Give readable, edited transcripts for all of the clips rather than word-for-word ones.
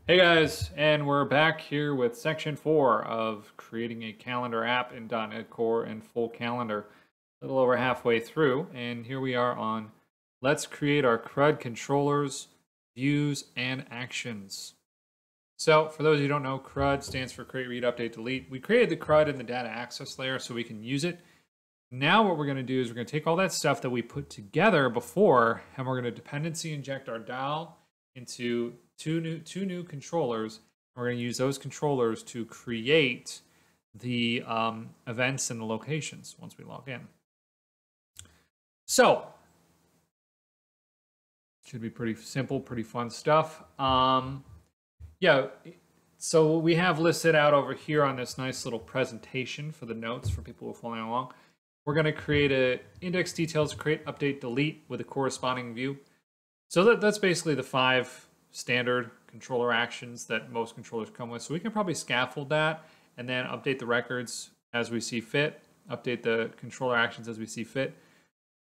Hey guys, and we're back here with section 4 of creating a calendar app in .NET Core and full calendar. A little over halfway through, and here we are on let's create our CRUD controllers, views, and actions. So for those who don't know, CRUD stands for create, read, update, delete. We created the CRUD in the data access layer so we can use it. Now what we're going to do is we're going to take all that stuff that we put together before, and we're going to dependency inject our DAL into two new controllers. We're going to use those controllers to create the events and the locations once we log in. So, should be pretty simple, pretty fun stuff. Yeah, so we have listed out over here on this nice little presentation for the notes for people who are following along. We're going to create a index details, create, update, delete with a corresponding view. So that's basically the 5 standard controller actions that most controllers come with. So we can probably scaffold that and then update the records as we see fit, update the controller actions as we see fit.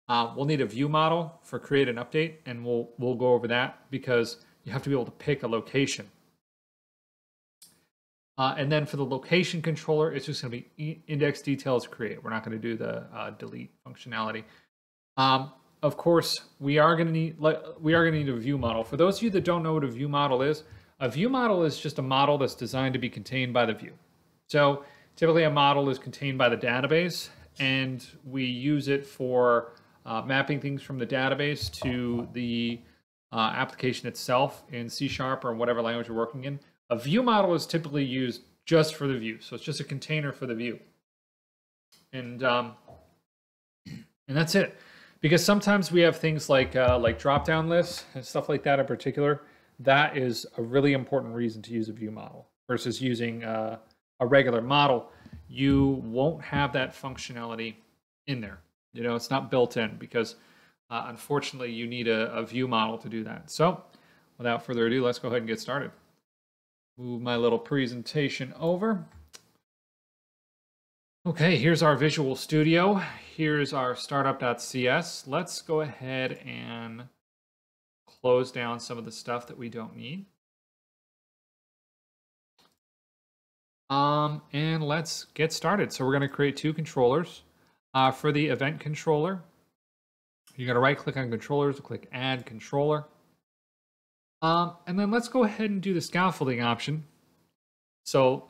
We'll need a view model for create and update, and we'll go over that because you have to be able to pick a location. And then for the location controller, it's just going to be index details create. We're not going to do the delete functionality. Of course, we are going to need a view model. For those of you that don't know what a view model is just a model that's designed to be contained by the view. So typically a model is contained by the database, and we use it for mapping things from the database to the application itself in C# or whatever language you're working in. A view model is typically used just for the view, so it's just a container for the view, and that's it. Because sometimes we have things like drop-down lists and stuff like that in particular. That is a really important reason to use a view model versus using a regular model. You won't have that functionality in there. You know, it's not built in because unfortunately you need a view model to do that. So without further ado, let's go ahead and get started. Move my little presentation over. Okay, here's our Visual Studio. Here's our startup.cs. Let's go ahead and close down some of the stuff that we don't need. And let's get started. So we're going to create 2 controllers. For the event controller, you're going to right click on controllers, click add controller. And then let's go ahead and do the scaffolding option. So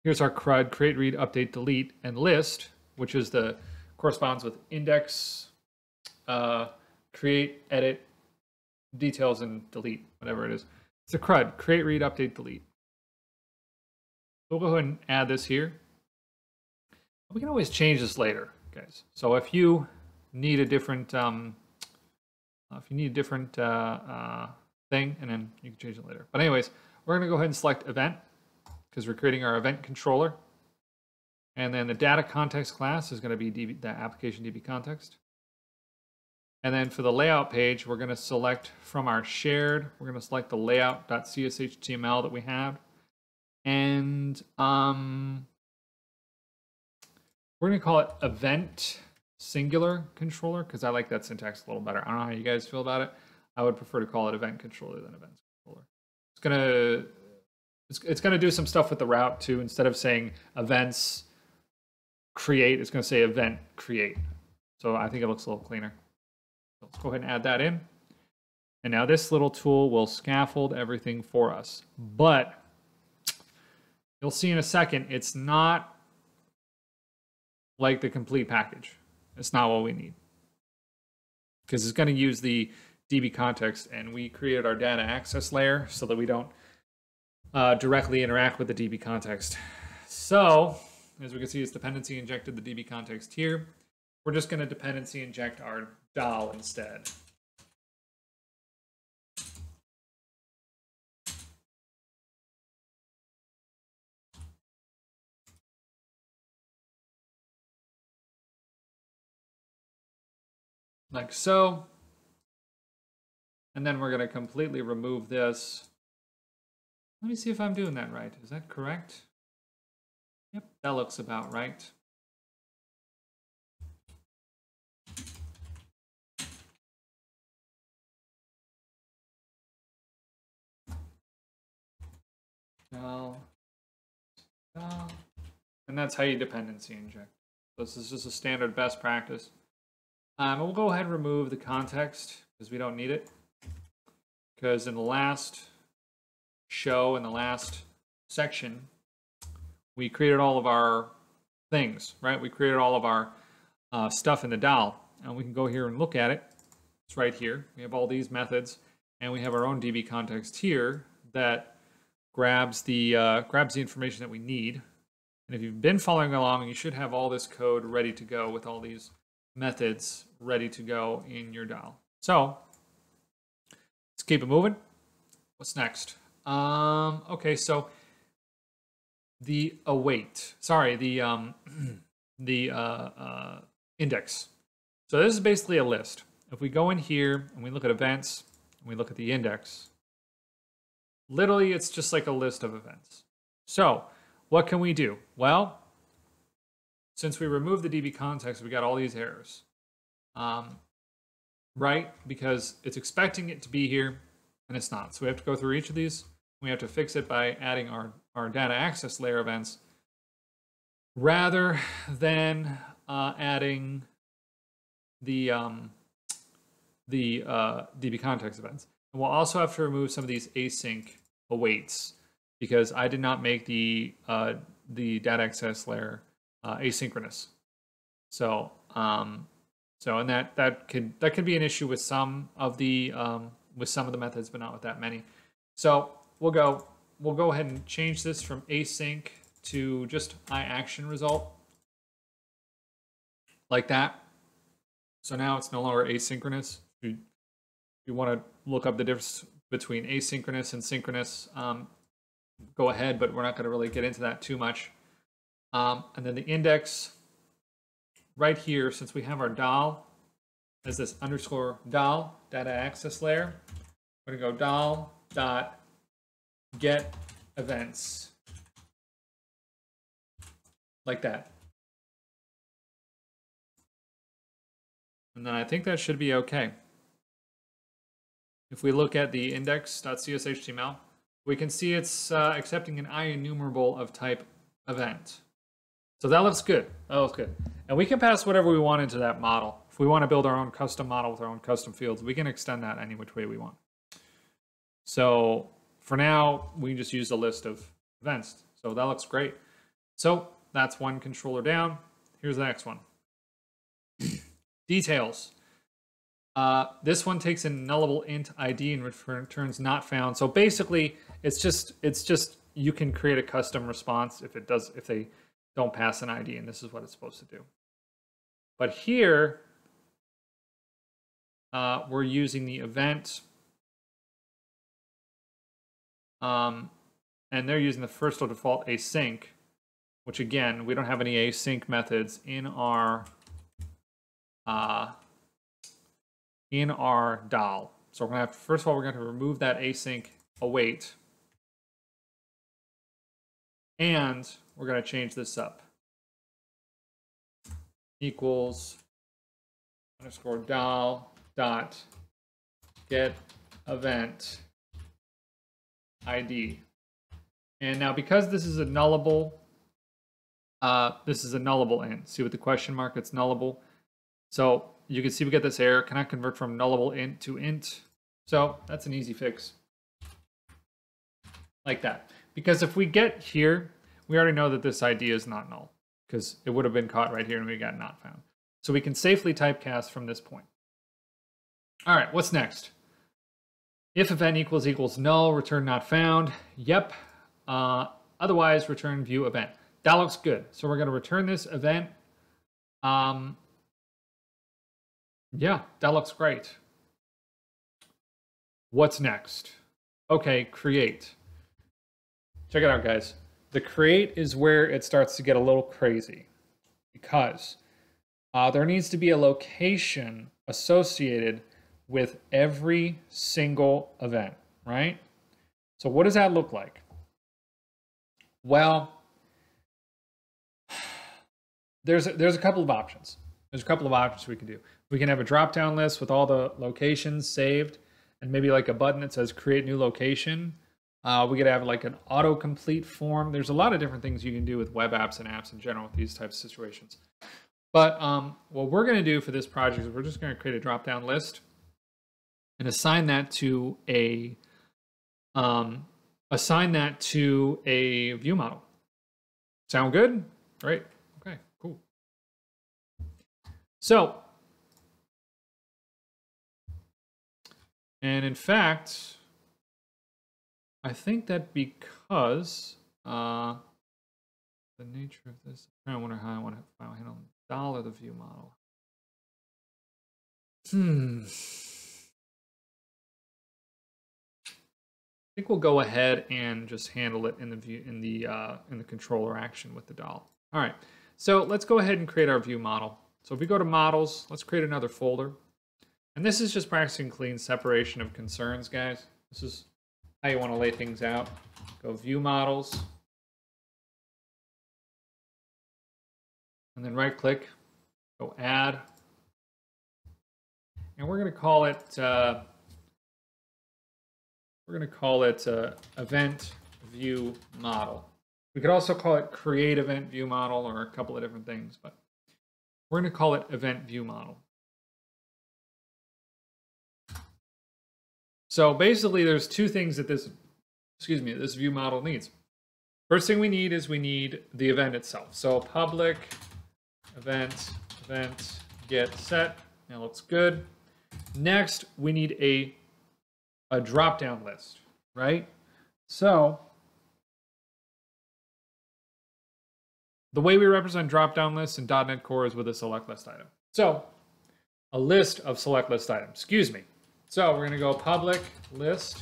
here's our CRUD, create, read, update, delete, and list, which is corresponds with index, create, edit, details, and delete, whatever it is. It's a CRUD, create, read, update, delete. We'll go ahead and add this here. We can always change this later, guys. So if you need a different, thing, and then you can change it later. But anyways, we're going to go ahead and select event because we're creating our event controller. And then the data context class is going to be the application DB context. And then for the layout page, we're going to select from our shared, we're going to select the layout.cshtml that we have. And we're going to call it event singular controller because I like that syntax a little better. I don't know how you guys feel about it. I would prefer to call it event controller than events controller. It's gonna do some stuff with the route too. Instead of saying events create, it's gonna say event create. So I think it looks a little cleaner. So let's go ahead and add that in. And now this little tool will scaffold everything for us. But you'll see in a second, it's not like the complete package. It's not what we need. Because it's gonna use the DB context, and we created our data access layer so that we don't directly interact with the DB context. So, as we can see, it's dependency injected the DB context here. We're just going to dependency inject our DAL instead. Like so. And then we're going to completely remove this. Let me see if I'm doing that right. Is that correct? Yep, that looks about right. Val, val. And that's how you dependency inject. This is just a standard best practice. We'll go ahead and remove the context because we don't need it. Because in the last show, in the last section, we created all of our things, right? We created all of our stuff in the DAL. And we can go here and look at it. It's right here. We have all these methods, and we have our own DB context here that grabs the information that we need. And if you've been following along, you should have all this code ready to go with all these methods ready to go in your DAL. So let's keep it moving. What's next? Okay, so the await. Sorry, the index. So this is basically a list. If we go in here and we look at events and we look at the index, literally it's just like a list of events. So what can we do? Well, since we removed the DB context, we got all these errors, right? Because it's expecting it to be here and it's not. So we have to go through each of these. We have to fix it by adding our data access layer events rather than adding the DB context events. And we'll also have to remove some of these async awaits because I did not make the data access layer asynchronous. So and that could be an issue with some of the methods, but not with that many. So we'll go ahead and change this from async to just iActionResult like that. So now it's no longer asynchronous. If you want to look up the difference between asynchronous and synchronous, go ahead, but we're not going to really get into that too much. And then the index right here, since we have our DAL as this underscore DAL, data access layer, we're going to go DAL dot get events like that. And then I think that should be okay. If we look at the index.cshtml, we can see it's accepting an IEnumerable of type event. So that looks good. That looks good. And we can pass whatever we want into that model. If we want to build our own custom model with our own custom fields, we can extend that any which way we want. So for now, we just use a list of events. So that looks great. So that's one controller down. Here's the next one. Details. This one takes a nullable int ID and returns not found. So basically, it's just you can create a custom response if they don't pass an ID, and this is what it's supposed to do. But here, we're using the event, and they're using the first default async, which again, we don't have any async methods in our DAL. So we're gonna have to, first of all, we're going to remove that async await, and we're going to change this up. Equals underscore DAL dot get event ID. And now because this is a nullable, int. See with the question mark, it's nullable. So you can see we get this error, cannot convert from nullable int to int. So that's an easy fix. Like that. Because if we get here, we already know that this ID is not null, because it would have been caught right here and we got not found. So we can safely typecast from this point. All right, what's next? If event equals null, return not found. Yep. Otherwise, return view event. That looks good. So we're going to return this event. Yeah, that looks great. What's next? Okay, create. Check it out, guys. The create is where it starts to get a little crazy, because there needs to be a location associated with every single event, right? So what does that look like? Well, there's a couple of options. There's a couple of options we can do. We can have a drop-down list with all the locations saved, and maybe like a button that says create new location, We could have like an autocomplete form. There's a lot of different things you can do with web apps and apps in general with these types of situations. But what we're going to do for this project is we're just going to create a drop-down list and assign that to a view model. Sound good? Great. Okay, cool. So, and in fact, I think that because the nature of this, I wonder how I want to file handle the view model. I think we'll go ahead and just handle it in the view in the controller action with the doll. All right, so let's go ahead and create our view model. So if we go to models, let's create another folder. And this is just practicing clean separation of concerns, guys. This is how you want to lay things out. Go view models. And then right click, go add. And we're going to call it event view model. We could also call it create event view model or a couple of different things, but we're going to call it event view model. So basically there's two things that this view model needs. First thing we need is the event itself. So public event get set. That looks good. Next, we need a drop-down list, right? So the way we represent drop-down lists in .NET Core is with a select list item. So a list of select list items, excuse me. So we're going to go public list,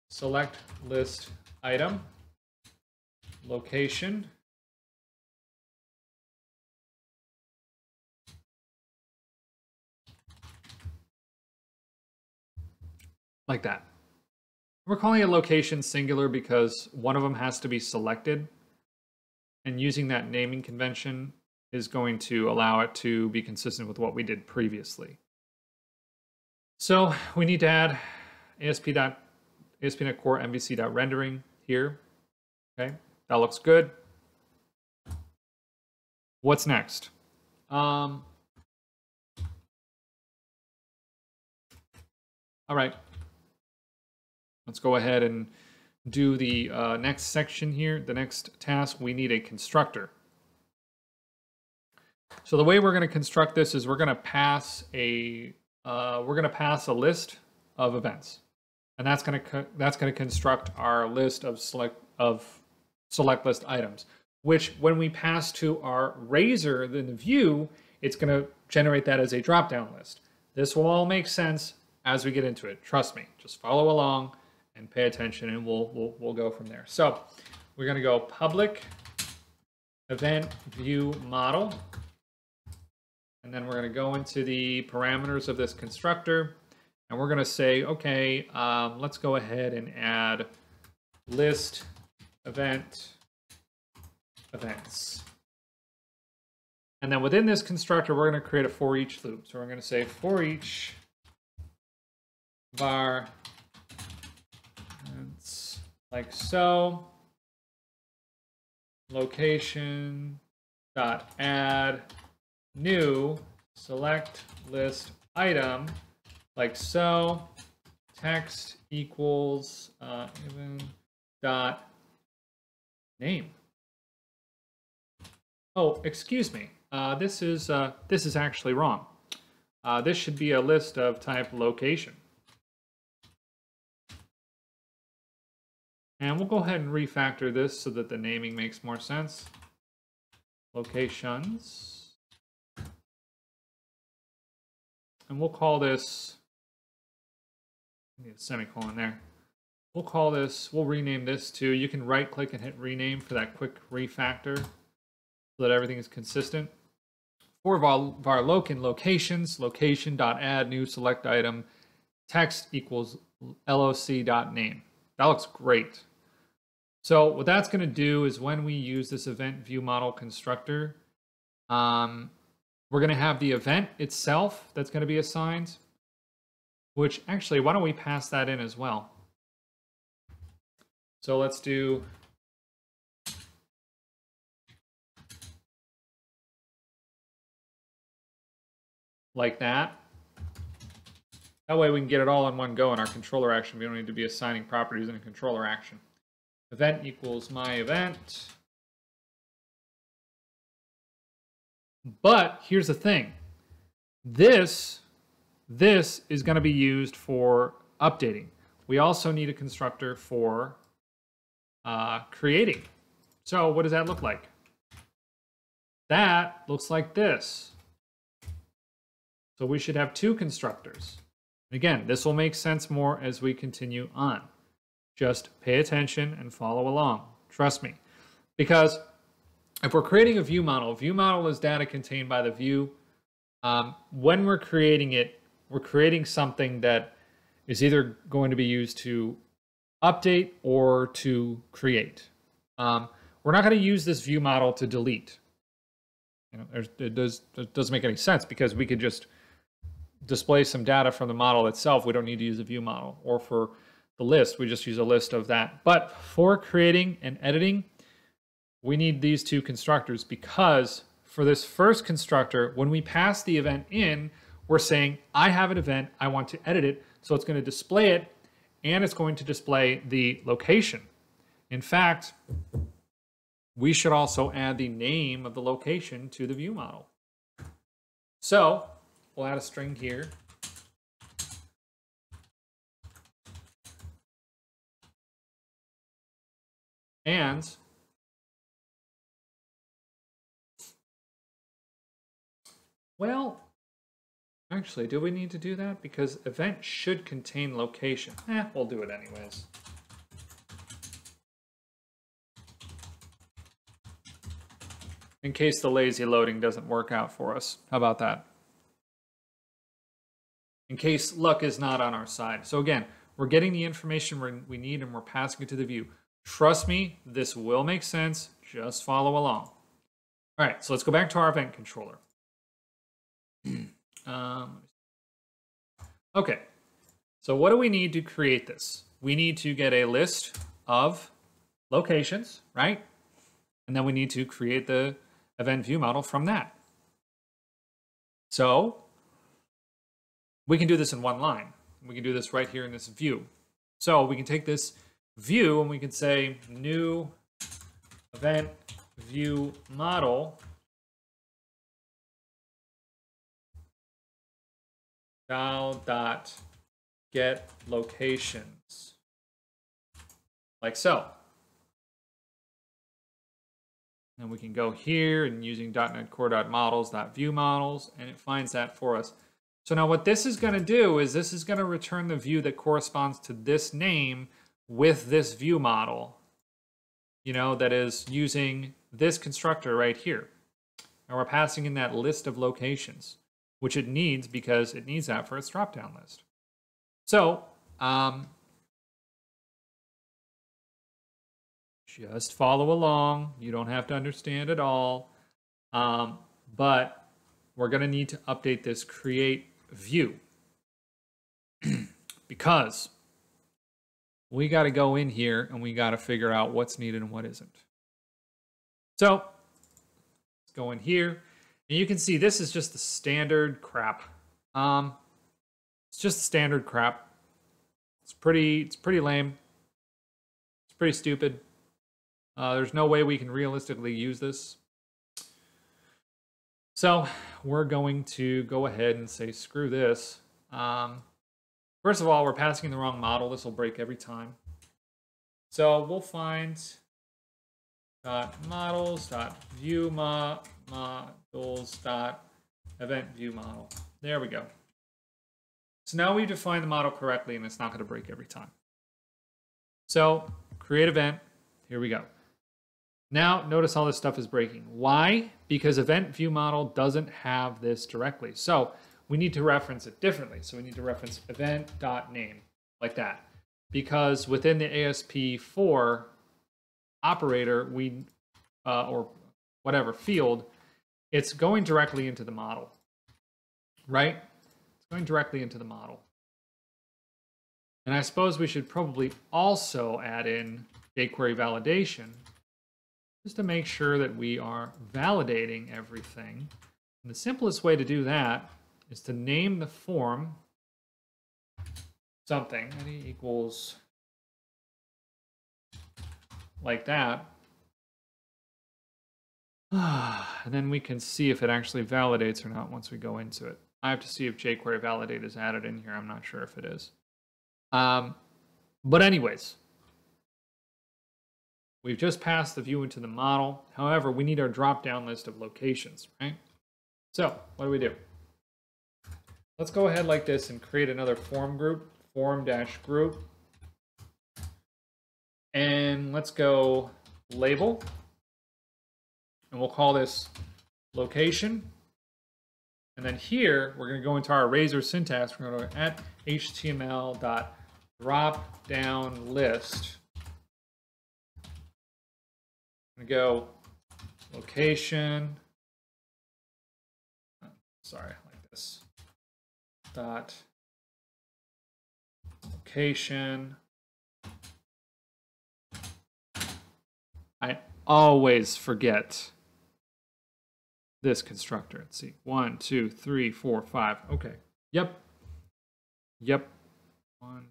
select list item, location, like that. We're calling it location singular because one of them has to be selected, and using that naming convention is going to allow it to be consistent with what we did previously. So we need to add ASP.NET Core MVC.rendering here. Okay, that looks good. What's next? All right. Let's go ahead and do the next section here. The next task, we need a constructor. So the way we're going to construct this is we're going to pass a list of events, and that's going to construct our list of select list items. Which, when we pass to our Razer in the view, it's going to generate that as a drop-down list. This will all make sense as we get into it. Trust me. Just follow along and pay attention, and we'll go from there. So we're going to go public event view model, and then we're going to go into the parameters of this constructor, and we're going to say, okay, let's go ahead and add list events. And then within this constructor, we're going to create a for each loop. So we're going to say for each var like so, location dot add new select list item like so, text equals even dot name. Oh, excuse me. This is actually wrong. This should be a list of type location. And we'll go ahead and refactor this so that the naming makes more sense. Locations. And we'll call this, I need a semicolon there. We'll rename this to, you can right click and hit rename for that quick refactor so that everything is consistent. For var locations, location.add new select item, text equals loc.name. That looks great. So what that's going to do is when we use this event view model constructor, we're going to have the event itself that's going to be assigned, which actually, why don't we pass that in as well? So let's do like that. That way we can get it all in one go in our controller action. We don't need to be assigning properties in a controller action. Event equals my event. But here's the thing. This is going to be used for updating. We also need a constructor for creating. So what does that look like? That looks like this. So we should have two constructors. Again, this will make sense more as we continue on. Just pay attention and follow along. Trust me. Because if we're creating a view model is data contained by the view. When we're creating it, we're creating something that is either going to be used to update or to create. We're not going to use this view model to delete. You know, it doesn't make any sense because we could just display some data from the model itself. We don't need to use a view model. Or for the list, we just use a list of that. But for creating and editing, we need these two constructors because for this first constructor, when we pass the event in, we're saying, I have an event, I want to edit it, so it's going to display it, and it's going to display the location. In fact, we should also add the name of the location to the view model. So we'll add a string here. And well, actually, do we need to do that? Because event should contain location. We'll do it anyways. In case the lazy loading doesn't work out for us. How about that? In case luck is not on our side. So again, we're getting the information we need and we're passing it to the view. Trust me, this will make sense. Just follow along. All right, so let's go back to our event controller. Okay, so what do we need to create this? We need to get a list of locations, right? And then we need to create the event view model from that. So we can do this in one line. We can do this right here in this view. So we can take this view and we can say new event view model get locations, like so. And we can go here and using .NET Core.models.viewModels, and it finds that for us. So now what this is going to do is this is going to return the view that corresponds to this name with this view model, you know, that is using this constructor right here. And we're passing in that list of locations, which it needs because it needs that for its drop-down list. So, just follow along. You don't have to understand it all. But we're going to need to update this create view because we got to go in here and we got to figure out what's needed and what isn't. So let's go in here. And you can see this is just the standard crap. It's just standard crap. It's pretty lame. It's pretty stupid. There's no way we can realistically use this. So we're going to go ahead and say, screw this. First of all, we're passing in the wrong model. This will break every time. So we'll find .models.viewModels.eventViewModel. There we go. So now we define the model correctly and it's not going to break every time. So create event. Here we go. Now notice all this stuff is breaking. Why? Because event view model doesn't have this directly. So we need to reference it differently. So we need to reference event.name like that. Because within the ASP4 operator, or whatever field, it's going directly into the model, right? It's going directly into the model. And I suppose we should probably also add in jQuery validation just to make sure that we are validating everything. And the simplest way to do that is to name the form something, ID equals like that. And then we can see if it actually validates or not once we go into it. I have to see if jQuery validate is added in here. I'm not sure if it is. But anyways, we've just passed the view into the model. However, we need our drop-down list of locations, right? So what do? Let's go ahead like this and create another form group, form-group. And let's go label. And we'll call this location. And then here, we're going to go into our Razer syntax. We're going to go at html.dropdownList. I'm going to go location. Sorry, like this. Dot location. I always forget this constructor. Let's see. 1, 2, 3, 4, 5. Okay. Yep. 1.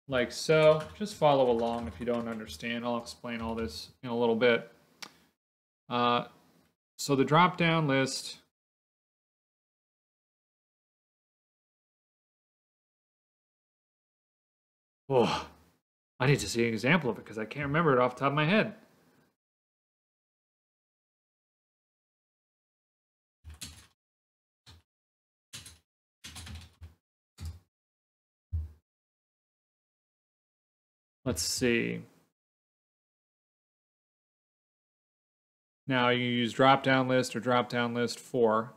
Like so. Just follow along if you don't understand. I'll explain all this in a little bit. So the drop-down list. Oh, I need to see an example of it because I can't remember it off the top of my head. Let's see. Now you use drop-down list or drop-down list for,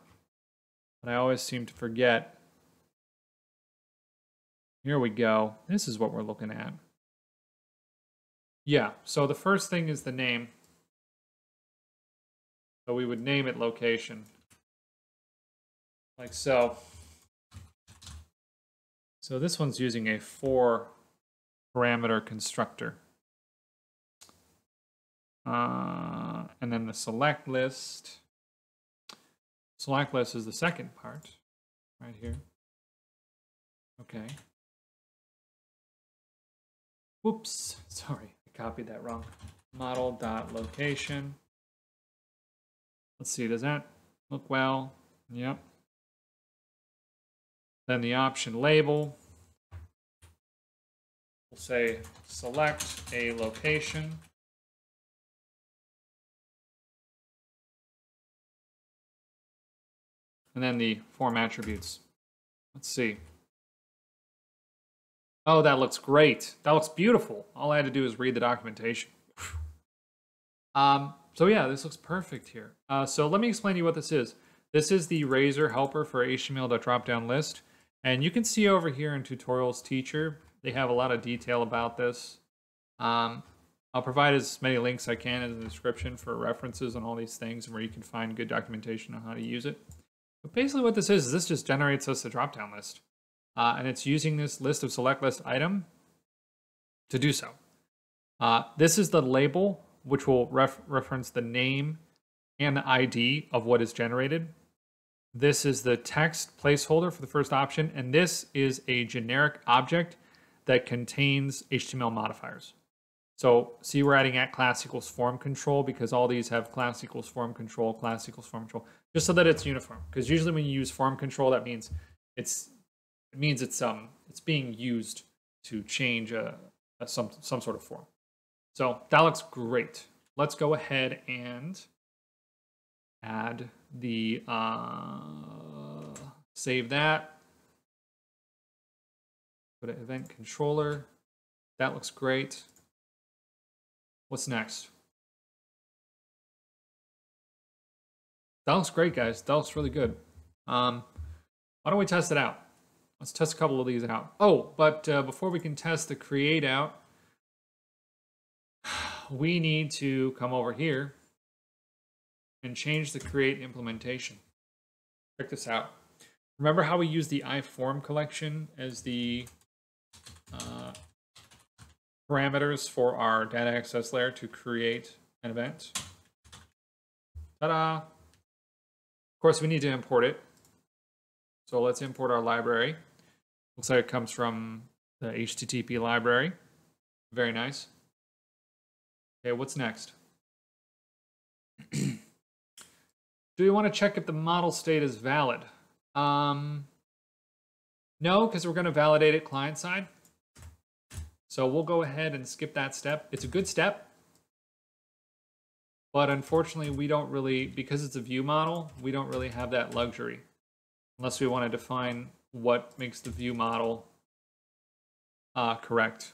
but I always seem to forget. Here we go. This is what we're looking at. Yeah, so the first thing is the name. So we would name it location. Like so. So this one's using a 4 parameter constructor. And then the select list. Select list is the second part right here. Okay. Whoops, sorry, I copied that wrong. Model.location. Let's see, does that look well? Yep. Then the option label. We'll say select a location. And then the form attributes. Let's see. Oh, that looks great. That looks beautiful. All I had to do is read the documentation. So yeah, this looks perfect here. So let me explain to you what this is. This is the Razer helper for HTML.dropdownList. And you can see over here in Tutorials Teacher, they have a lot of detail about this. I'll provide as many links I can in the description for references on all these things and where you can find good documentation on how to use it. But basically what this is this just generates us a drop-down list. And it's using this list of select list item to do so. This is the label, which will reference the name and the ID of what is generated. This is the text placeholder for the first option, and this is a generic object that contains HTML modifiers. So see, we're adding at class equals form control because all these have class equals form control, class equals form control, just so that it's uniform. Because usually when you use form control, that means it's being used to change some sort of form. So that looks great. Let's go ahead and add the save that. Go to event controller. That looks great. What's next? That looks great, guys. That looks really good. Why don't we test it out? Let's test a couple of these out. Oh, but before we can test the create out, we need to come over here and change the create implementation. Check this out. Remember how we used the iForm collection as the parameters for our data access layer to create an event? Ta-da! Of course, we need to import it. So let's import our library. Looks like it comes from the HTTP library. Very nice. Okay, what's next? Do we want to check if the model state is valid? No, because we're going to validate it client side. So we'll go ahead and skip that step. It's a good step, but unfortunately we don't really, because it's a view model, we don't really have that luxury unless we want to define what makes the view model correct.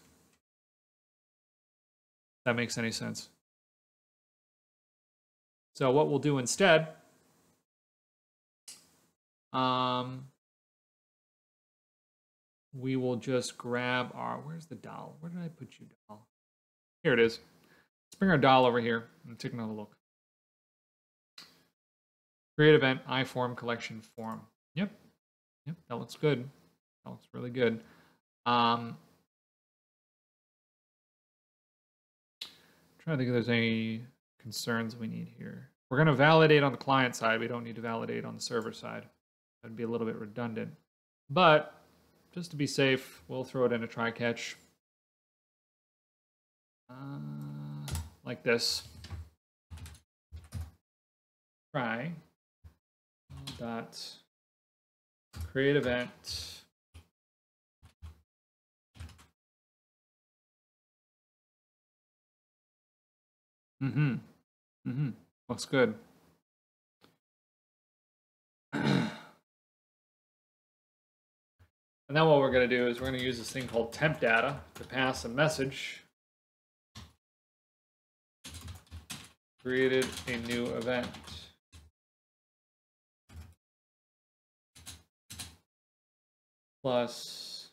If that makes any sense. So what we'll do instead, we will just grab our, where's the doll? Where did I put you, doll? Here it is. Let's bring our doll over here and take another look. Create event, iForm collection form. Yep, that looks good. That looks really good. Trying to think if there's any concerns we need here. We're going to validate on the client side. We don't need to validate on the server side. That'd be a little bit redundant. But just to be safe, we'll throw it in a try catch. Like this. Try dot create event looks good. And then what we're going to do is we're going to use this thing called temp data to pass a message. Created a new event. Plus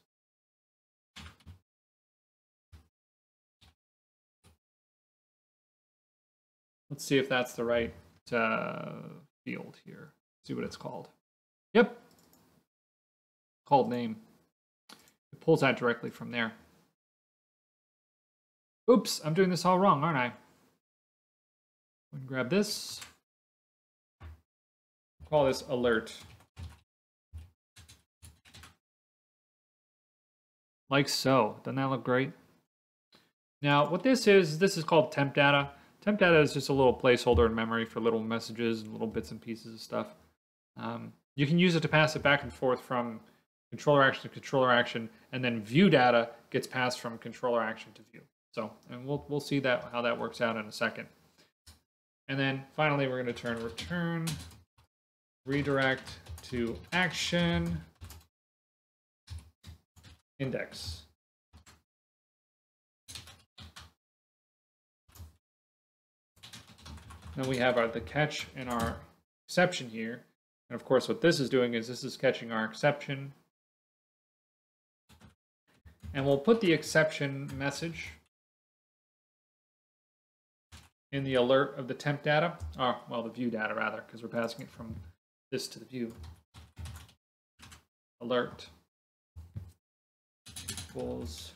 let's see if that's the right field here. See what it's called. Yep. Called name. It pulls that directly from there. Oops, I'm doing this all wrong, aren't I? Grab this. Call this alert. Like so. Doesn't that look great? Now, what this is called temp data. Temp data is just a little placeholder in memory for little messages and little bits and pieces of stuff. You can use it to pass it back and forth from controller action to controller action, and then view data gets passed from controller action to view. So, and we'll see that how that works out in a second. And then finally, we're going to return redirect to action index. Then we have the catch and our exception here. And of course, what this is doing is this is catching our exception. And we'll put the exception message in the alert of the temp data, or well, the view data rather, because we're passing it from this to the view. Alert equals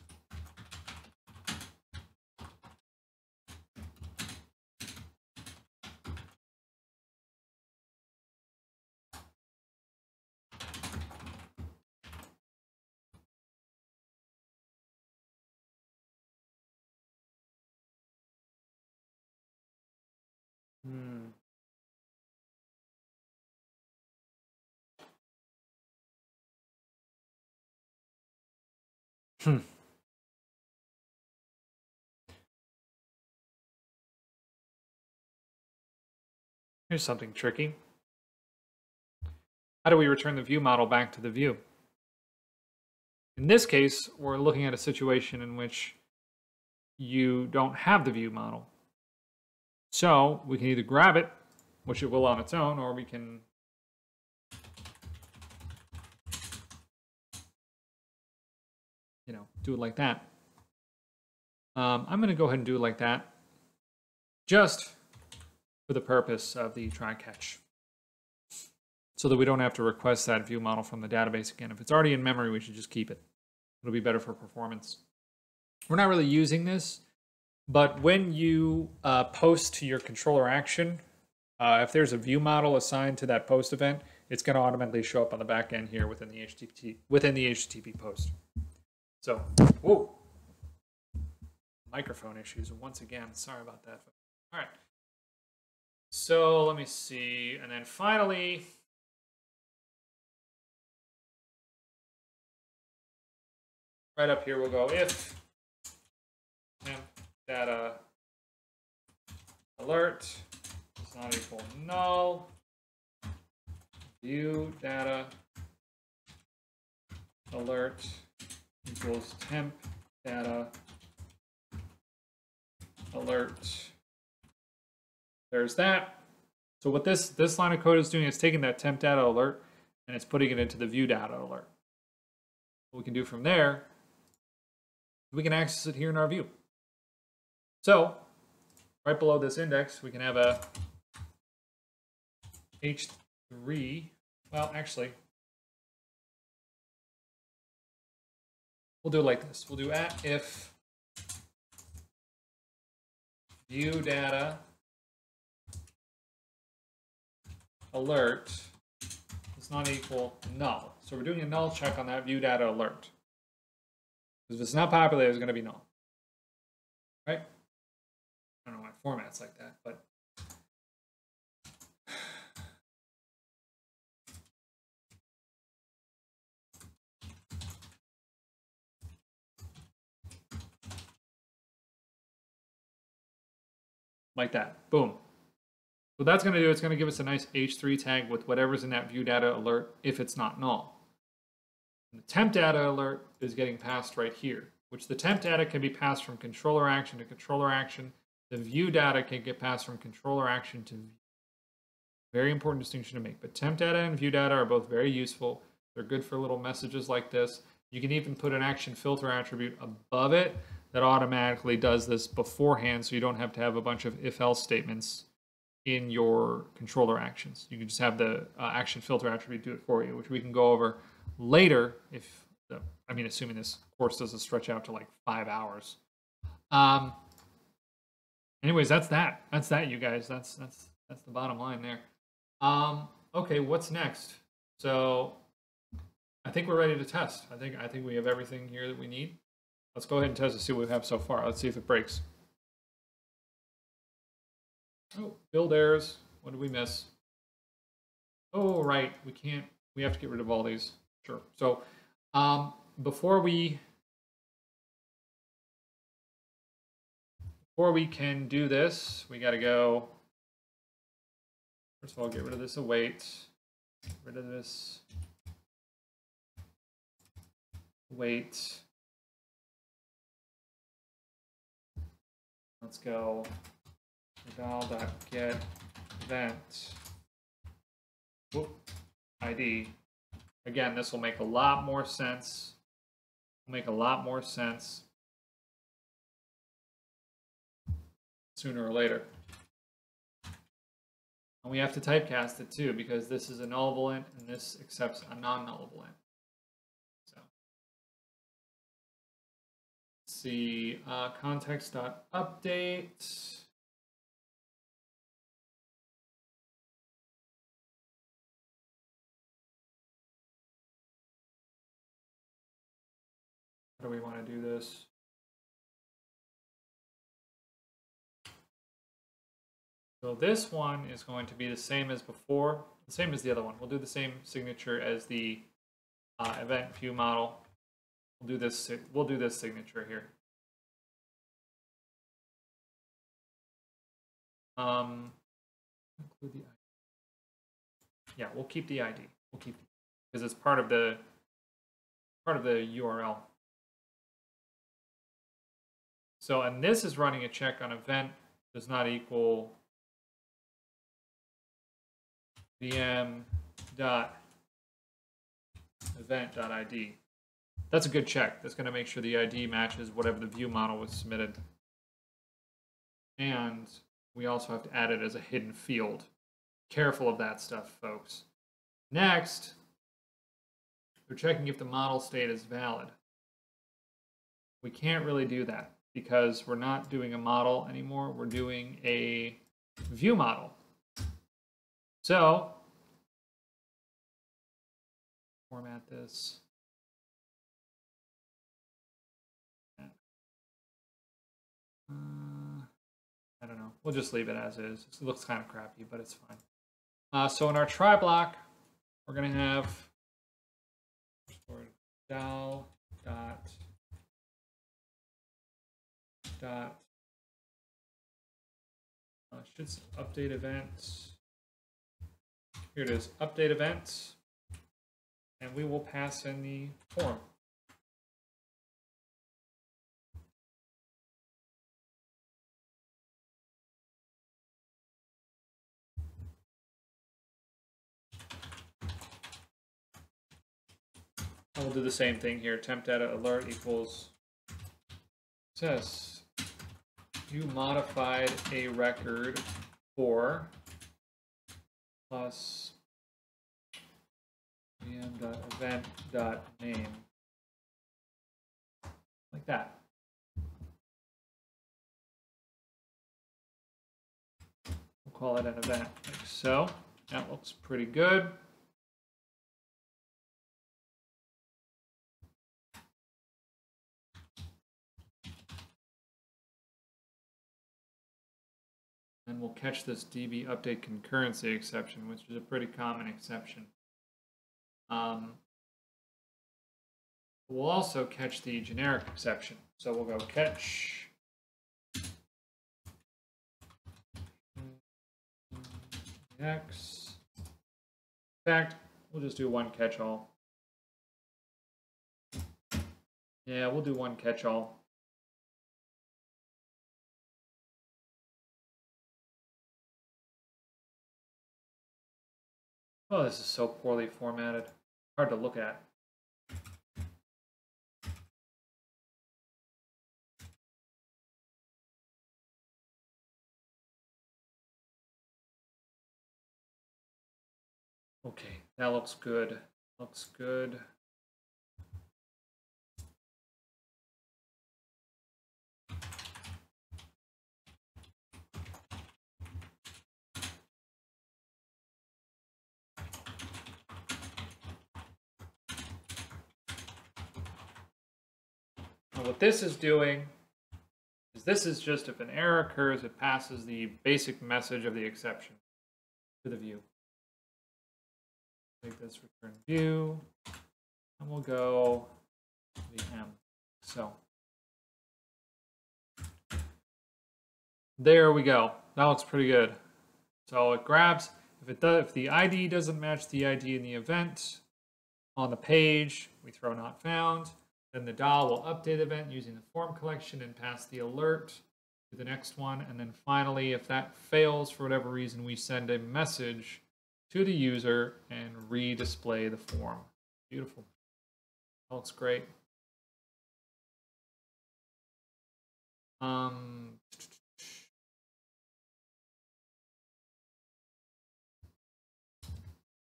Here's something tricky. How do we return the view model back to the view? In this case, we're looking at a situation in which you don't have the view model. So we can either grab it, which it will on its own, or we can do it like that. I'm going to go ahead and do it like that, just for the purpose of the try catch, so that we don't have to request that view model from the database again. If it's already in memory, we should just keep it. It'll be better for performance. We're not really using this, but when you post to your controller action, if there's a view model assigned to that post event, it's going to automatically show up on the back end here within the HTTP post. So, whoa, microphone issues once again. Sorry about that. All right. So let me see, and then finally, right up here we'll go if temp data alert is not equal null, view data alert equals temp data alert. There's that. So what this line of code is doing is taking that temp data alert and it's putting it into the view data alert. What we can do from there, we can access it here in our view. So right below this index, we can have a H3. Well, actually, we'll do it like this. We'll do if view data alert is not equal null. So we're doing a null check on that view data alert. Because if it's not populated, it's going to be null. Right? I don't know why format's like that, but like that. Boom. What that's going to do, it's going to give us a nice H3 tag with whatever's in that view data alert if it's not null. And the temp data alert is getting passed right here, which the temp data can be passed from controller action to controller action. The view data can get passed from controller action to view. Very important distinction to make. But temp data and view data are both very useful. They're good for little messages like this. You can even put an action filter attribute above it that automatically does this beforehand, so you don't have to have a bunch of if-else statements in your controller actions. You can just have the action filter attribute do it for you, which we can go over later if, assuming this course doesn't stretch out to like 5 hours. Anyways, that's that. That's that, you guys. That's the bottom line there. Okay, what's next? So I think we're ready to test. I think we have everything here that we need. Let's go ahead and test to see what we have so far. Let's see if it breaks. Oh, build errors. What did we miss? Oh, right. We have to get rid of all these. Sure. So before we can do this, we got to go. First of all, get rid of this await. Get rid of this wait. Let's go eval.get event ID. Again, this will make a lot more sense. Sooner or later. And we have to typecast it too, because this is a nullable int and this accepts a non-nullable int. So let's see, context.update. How do we want to do this? So this one is going to be the same as before, the same as the other one. We'll do the same signature as the event view model. We'll do this signature here. Include the ID. Yeah, we'll keep the ID. Because it's part of the URL. So, and this is running a check on event does not equal vm.event.id. That's a good check. That's going to make sure the ID matches whatever the view model was submitted. And we also have to add it as a hidden field. Careful of that stuff, folks. Next, we're checking if the model state is valid. We can't really do that because we're not doing a model anymore. We're doing a view model. So, format this. I don't know. We'll just leave it as is. It looks kind of crappy, but it's fine. So in our try block, we're going to have dal dot should update event. Here it is, update event, and we will pass in the form. And we'll do the same thing here. Temp data alert equals says you modified a record for plus vm.event.name, like that. We'll call it an event, like so. That looks pretty good. And we'll catch this DB update concurrency exception, which is a pretty common exception. We'll also catch the generic exception. So we'll go catch X. In fact, we'll just do one catch-all. Yeah, we'll do one catch-all. Oh, this is so poorly formatted. Hard to look at. Okay, that looks good. Looks good. Now what this is doing is this is just if an error occurs, it passes the basic message of the exception to the view. Take this return view, and we'll go VM. So there we go. That looks pretty good. So it grabs if the ID doesn't match the ID in the event on the page, we throw not found. Then the DAL will update the event using the form collection and pass the alert to the next one. And then finally, if that fails for whatever reason, we send a message to the user and redisplay the form. Beautiful. That looks great.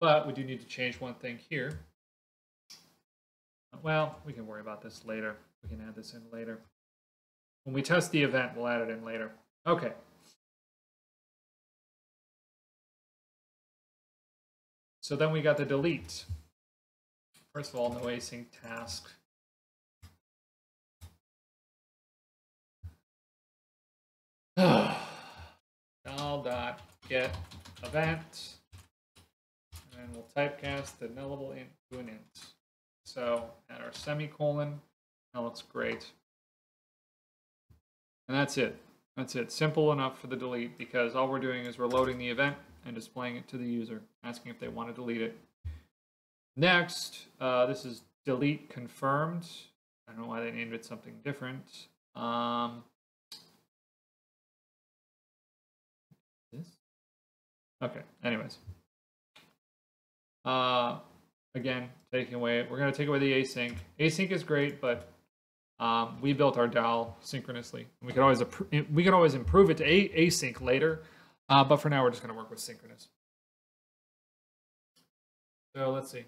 But we do need to change one thing here. Well, we can worry about this later. We can add this in later. When we test the event, we'll add it in later. Okay. So then we got the delete. First of all, no async task. Dal.get event. And we'll typecast the nullable int to an int. So add our semicolon. That looks great. And that's it. That's it. Simple enough for the delete because all we're doing is we're loading the event and displaying it to the user, asking if they want to delete it. Next, this is delete confirmed. I don't know why they named it something different. This? Okay, anyways. Again, we're going to take away the async. Async is great, but We built our DAL synchronously. We could always improve it to async later, but for now we're just going to work with synchronous. So let's see.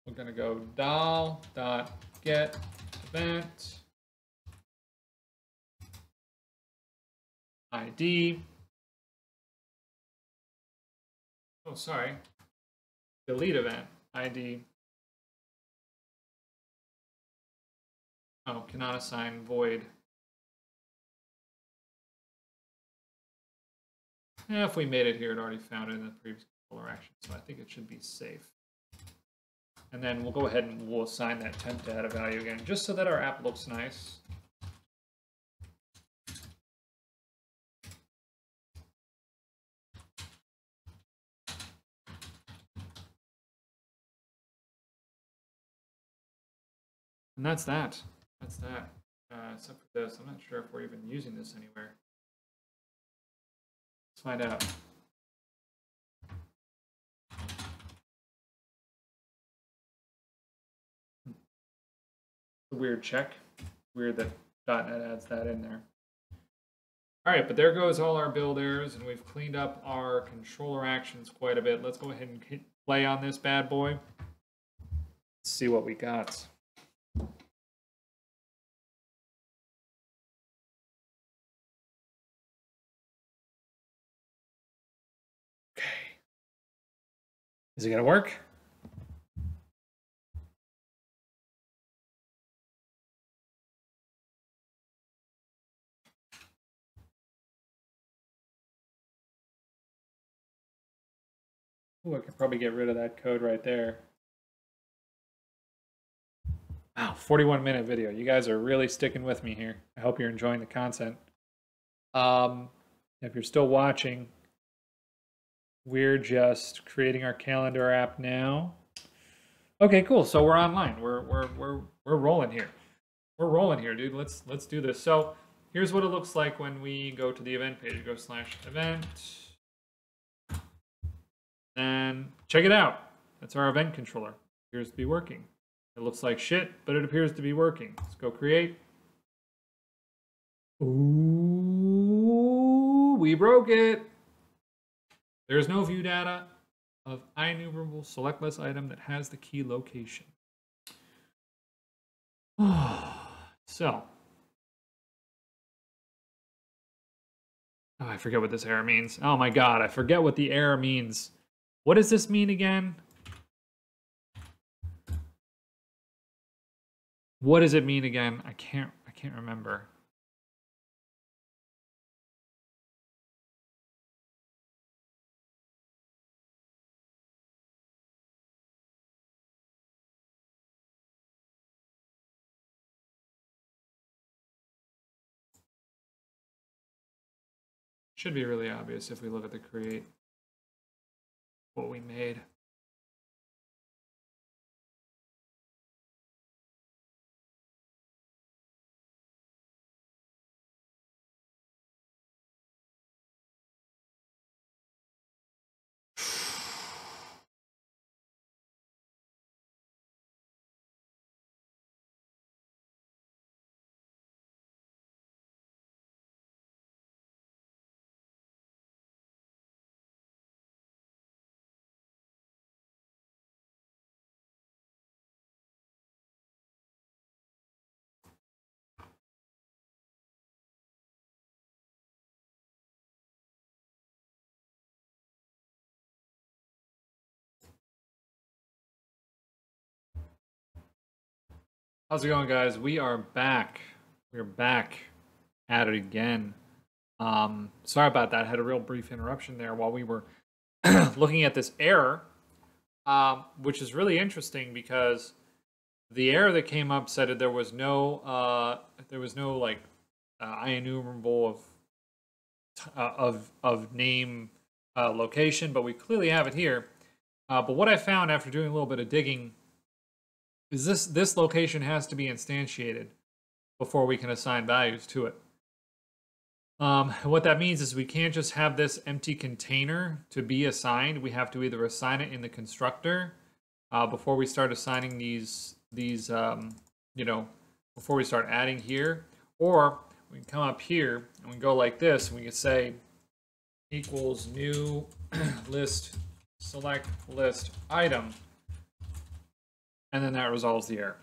We're going to go DAL.get event ID. Oh, sorry. Delete event ID. Oh, cannot assign void. If we made it here, it already found it in the previous controller action, so I think it should be safe. And then we'll go ahead and we'll assign that temp data value again, just so that our app looks nice. And that's that. That's that. Except for this, I'm not sure if we're even using this anywhere. Let's find out. A weird check. Weird that .NET adds that in there. All right, but there goes all our build errors, and we've cleaned up our controller actions quite a bit. Let's go ahead and hit play on this bad boy. Let's see what we got. Okay. Is it gonna work? Ooh, I could probably get rid of that code right there. Wow, 41-minute video. You guys are really sticking with me here. I hope you're enjoying the content. If you're still watching, we're just creating our calendar app now. Okay, cool. So we're online. We're rolling here. We're rolling here, dude. Let's do this. So here's what it looks like when we go to the event page. Go /event. And check it out. That's our event controller. It appears to be working. It looks like shit, but it appears to be working. Let's go create. Ooh, we broke it. There's no view data of IEnumerable selectless item that has the key location. So. Oh, I forget what this error means. Oh my god, I forget what the error means. What does this mean again? What does it mean again? I can't remember. Should be really obvious if we look at the create, what we made. How's it going, guys? We are back. We're back at it again. Sorry about that. I had a real brief interruption there while we were looking at this error, which is really interesting because the error that came up said that there was no like IEnumerable of name location, but we clearly have it here. But what I found after doing a little bit of digging is this location has to be instantiated before we can assign values to it. What that means is we can't just have this empty container to be assigned. We have to either assign it in the constructor before we start assigning these you know, before we start adding here, or we can come up here and we go like this, and we can say equals new list select list item, and then that resolves the error.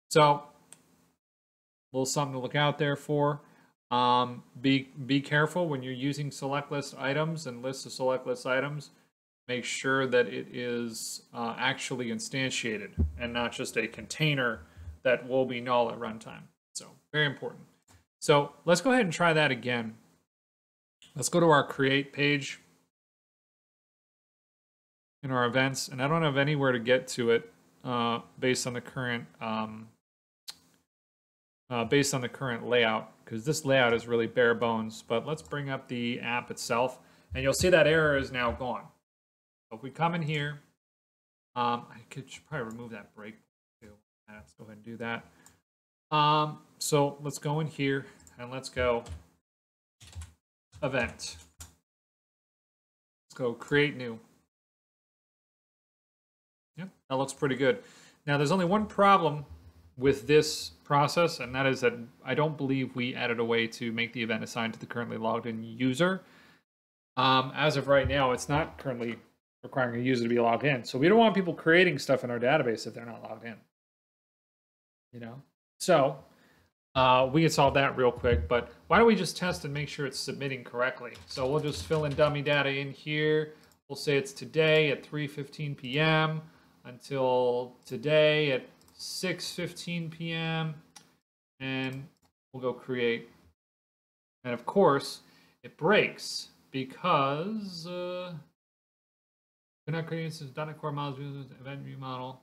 So a little something to look out there for. Be careful when you're using select list items and lists of select list items. Make sure that it is actually instantiated and not just a container that will be null at runtime. So very important. So let's go ahead and try that again. Let's go to our create page in our events, and I don't have anywhere to get to it based on the current layout, because this layout is really bare bones. But let's bring up the app itself, and you'll see that error is now gone. So if we come in here, I should probably remove that break too. Let's go ahead and do that. So let's go in here and let's go event. Let's go create new. Yep, that looks pretty good. Now there's only one problem with this process, and that is that I don't believe we added a way to make the event assigned to the currently logged in user. As of right now, it's not currently requiring a user to be logged in. So we don't want people creating stuff in our database if they're not logged in. You know? So we can solve that real quick, but why don't we just test and make sure it's submitting correctly? So we'll just fill in dummy data in here. We'll say it's today at 3:15 p.m. until today at 6:15 p.m. and we'll go create. And of course, it breaks because we're not creating this .NET Core models, event view model.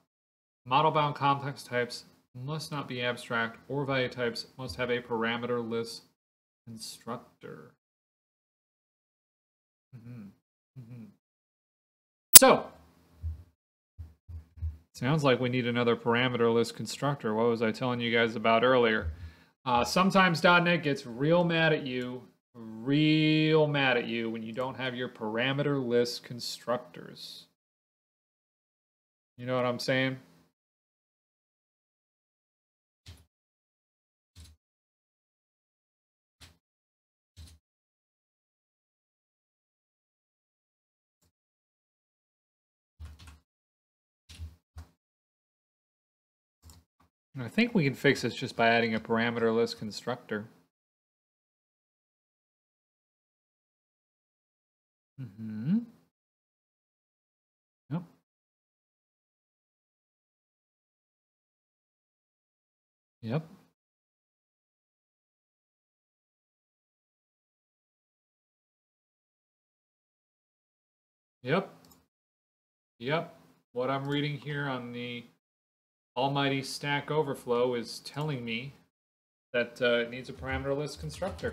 Model-bound complex types must not be abstract, or value types must have a parameterless constructor. So, sounds like we need another parameterless constructor. What was I telling you guys about earlier? Sometimes .NET gets real mad at you when you don't have your parameterless constructors. You know what I'm saying? And I think we can fix this just by adding a parameterless constructor. Yep. Yep. Yep. Yep. What I'm reading here on the almighty Stack Overflow is telling me that it needs a parameterless constructor.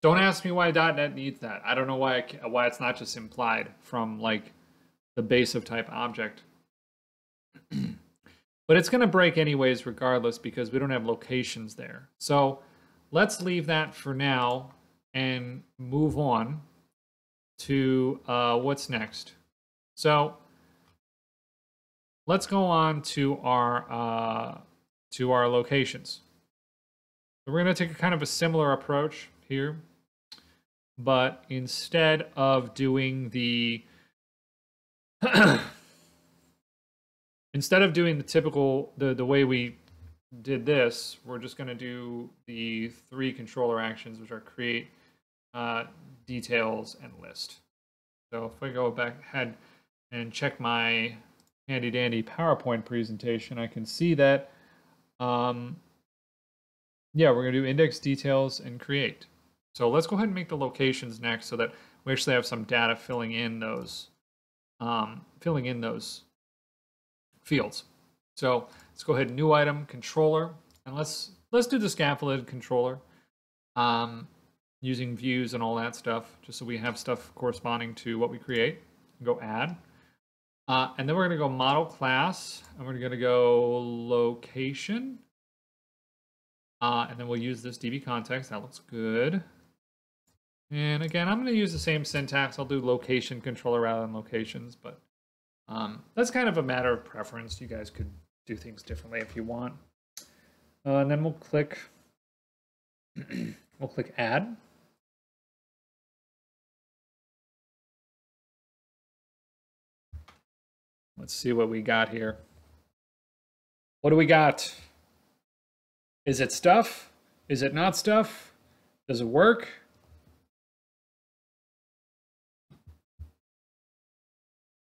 Don't ask me why .NET needs that. I don't know why it's not just implied from like the base of type object. But it's going to break anyways regardless because we don't have locations there. So let's leave that for now and move on to what's next. So let's go on to our locations. So we're going to take a kind of a similar approach here, but instead of doing the typical the way we did this, we're just going to do the 3 controller actions, which are create, details, and list. So if I go back ahead and check my handy dandy PowerPoint presentation, I can see that yeah, we're going to do index, details, and create. So let's go ahead and make the locations next so that we actually have some data filling in those fields. So let's go ahead and new item controller, and let's do the scaffolded controller using views and all that stuff, just so we have stuff corresponding to what we create. Go add. And then we're going to go model class, and we're going to go location. And then we'll use this DB context. That looks good. And again, I'm going to use the same syntax. I'll do location controller rather than locations, but that's kind of a matter of preference. You guys could do things differently if you want. And then we'll click add. Let's see what we got here. What do we got? Is it stuff? Is it not stuff? Does it work?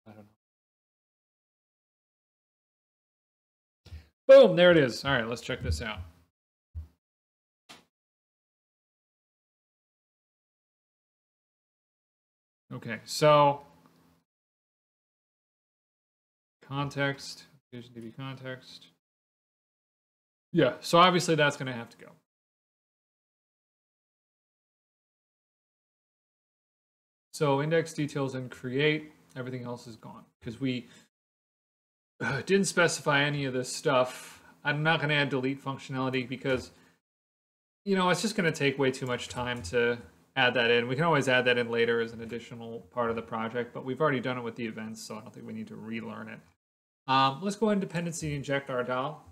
I don't know. Boom, there it is. All right, let's check this out. Okay, so context, DB context. Yeah, so obviously that's going to have to go. So index details and create, everything else is gone because we didn't specify any of this stuff. I'm not going to add delete functionality because, you know, it's just going to take way too much time to add that in. We can always add that in later as an additional part of the project, but we've already done it with the events, so I don't think we need to relearn it. Let's go ahead and dependency inject our DAL.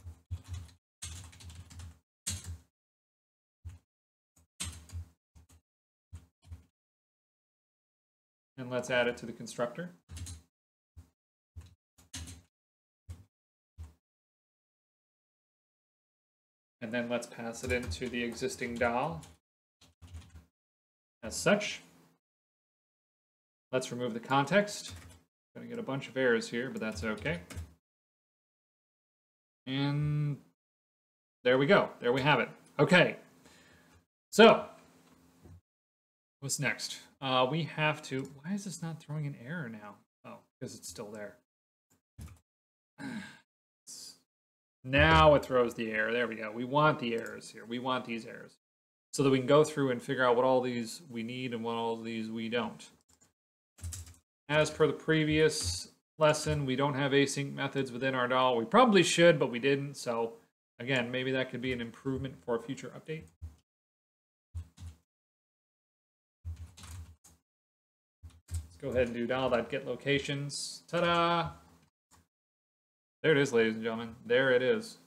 And let's add it to the constructor. And then let's pass it into the existing DAL as such. Let's remove the context. I'm gonna get a bunch of errors here, but that's okay. And there we go. There we have it. Okay. So what's next? We have to, why is this not throwing an error now? Oh, because it's still there. Now it throws the error. There we go. We want the errors here. We want these errors so that we can go through and figure out what all these we need and what all these we don't. As per the previous lesson, we don't have async methods within our DAL. We probably should, but we didn't. So again, maybe that could be an improvement for a future update. Go ahead and do DAL.getLocations. Ta-da! There it is, ladies and gentlemen. There it is.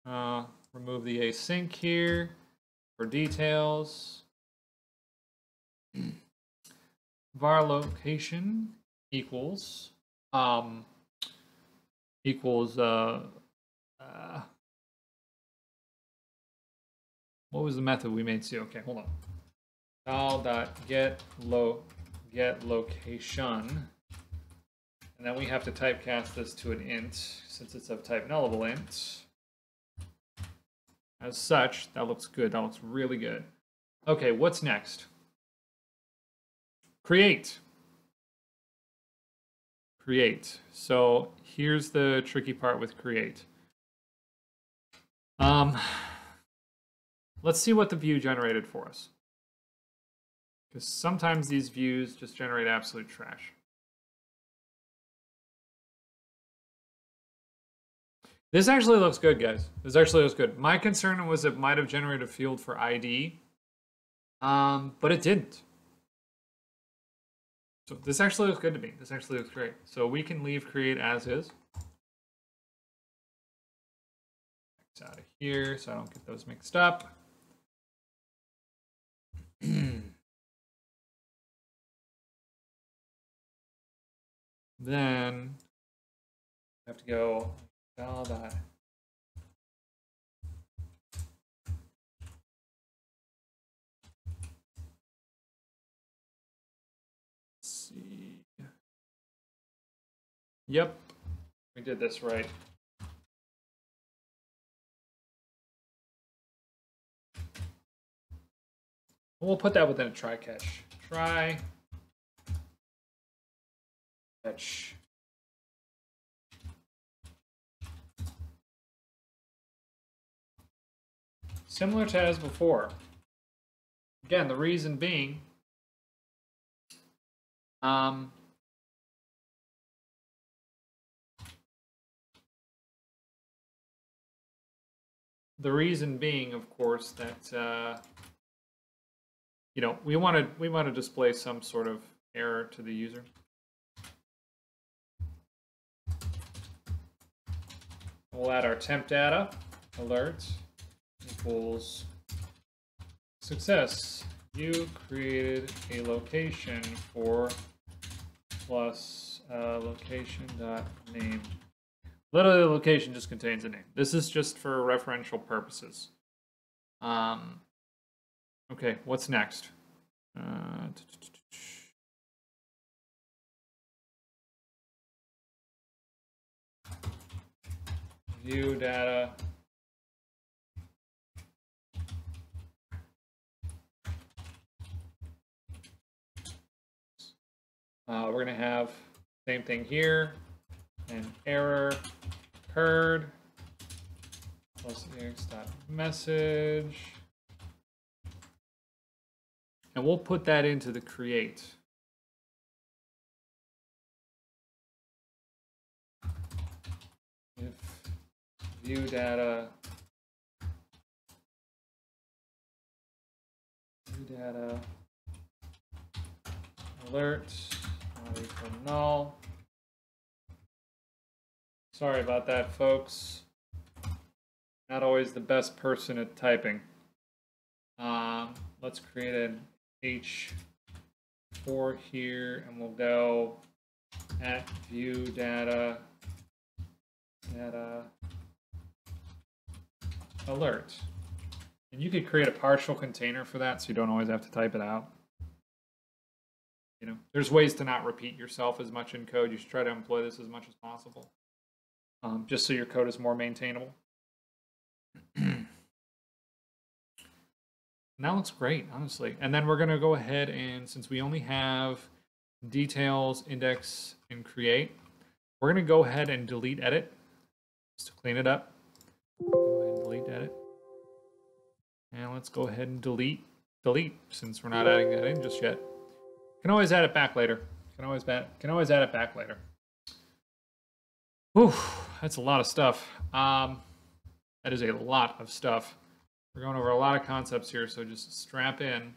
Remove the async here for details. var location equals what was the method we made? See, okay, hold on. DAL.getLocation, and then we have to typecast this to an int since it's of type nullable int. As such, that looks good. That looks really good. Okay, what's next? Create. Create. So here's the tricky part with create. Let's see what the view generated for us. Because sometimes these views just generate absolute trash. This actually looks good, guys. This actually looks good. My concern was it might have generated a field for ID, but it didn't. So this actually looks good to me. This actually looks great. So we can leave create as is. X out of here so I don't get those mixed up. Then I have to go all that. Let's see. Yep, we did this right. We'll put that within a try catch. Try catch. Similar to as before. Again, the reason being, The reason being, of course, that you know, we want to display some sort of error to the user. We'll add our temp data alert equals success. You created a location for plus location.name. Literally, the location just contains a name. This is just for referential purposes. Okay, what's next? View data. We're going to have same thing here, an error occurred plus index.message. And we'll put that into the create. If view data alert not equal null. Sorry about that, folks. Not always the best person at typing. Let's create an H4 here, and we'll go at view data alert. And you could create a partial container for that, so you don't always have to type it out. You know, there's ways to not repeat yourself as much in code. You should try to employ this as much as possible, just so your code is more maintainable. And that looks great, honestly. And then we're going to go ahead and, since we only have details, index, and create, we're going to go ahead and delete edit just to clean it up. Go ahead and delete edit. And let's go ahead and delete, since we're not adding that in just yet. Can always add it back later. Can always add it back later. Whew, that's a lot of stuff. That is a lot of stuff. We're going over a lot of concepts here, so just strap in.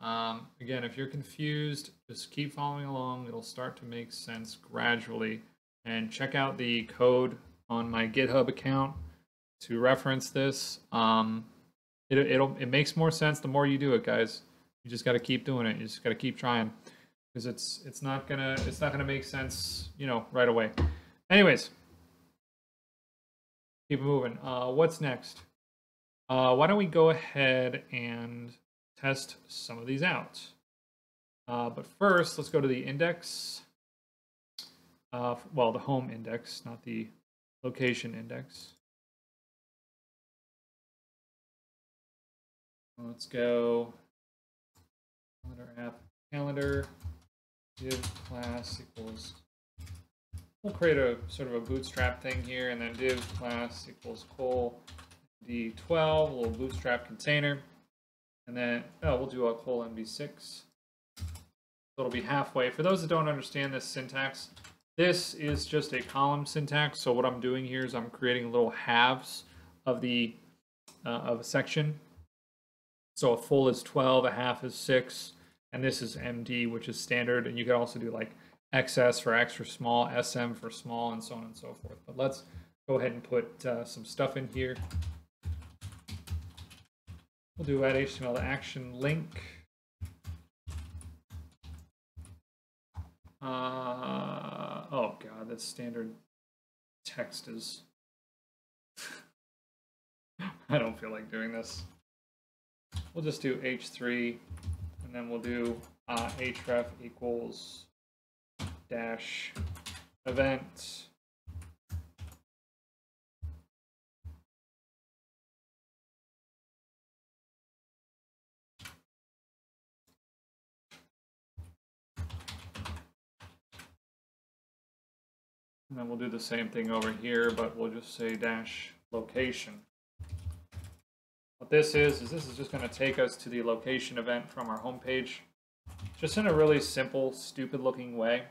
Again, if you're confused, just keep following along. It'll start to make sense gradually. And check out the code on my GitHub account to reference this. It makes more sense the more you do it, guys. You just got to keep doing it. You just got to keep trying, because it's not gonna make sense, you know, right away. Anyways, keep moving. What's next? Why don't we go ahead and test some of these out? But first, let's go to the index. Well, the home index, not the location index. Let's go calendar app calendar div class equals. We'll create a sort of a bootstrap thing here, and then div class equals col d12, a little bootstrap container, and then we'll do a col md6. So it'll be halfway. For those that don't understand this syntax, this is just a column syntax. So what I'm doing here is I'm creating little halves of the of a section. So a full is 12, a half is 6, and this is MD, which is standard. And you can also do like XS for extra small, SM for small, and so on and so forth. But let's go ahead and put some stuff in here. We'll do add HTML to action link. Oh god, this standard text is. I don't feel like doing this. We'll just do H3, and then we'll do href equals dash event. And then we'll do the same thing over here, but we'll just say dash location. What this is this is just going to take us to the location event from our home page, just in a really simple, stupid-looking way.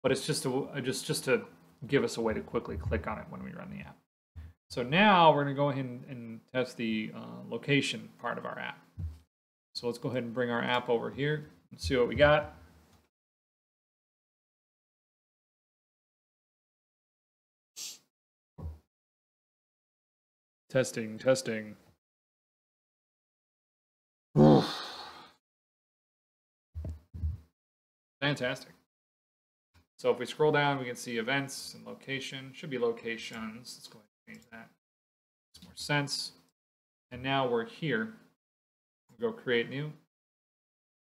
But it's just to give us a way to quickly click on it when we run the app. So now we're going to go ahead and test the location part of our app. So let's go ahead and bring our app over here and see what we got. Testing, testing. Fantastic. So if we scroll down, we can see events and location. Should be locations. Let's go ahead and change that. Makes more sense. And now we're here. We'll go create new.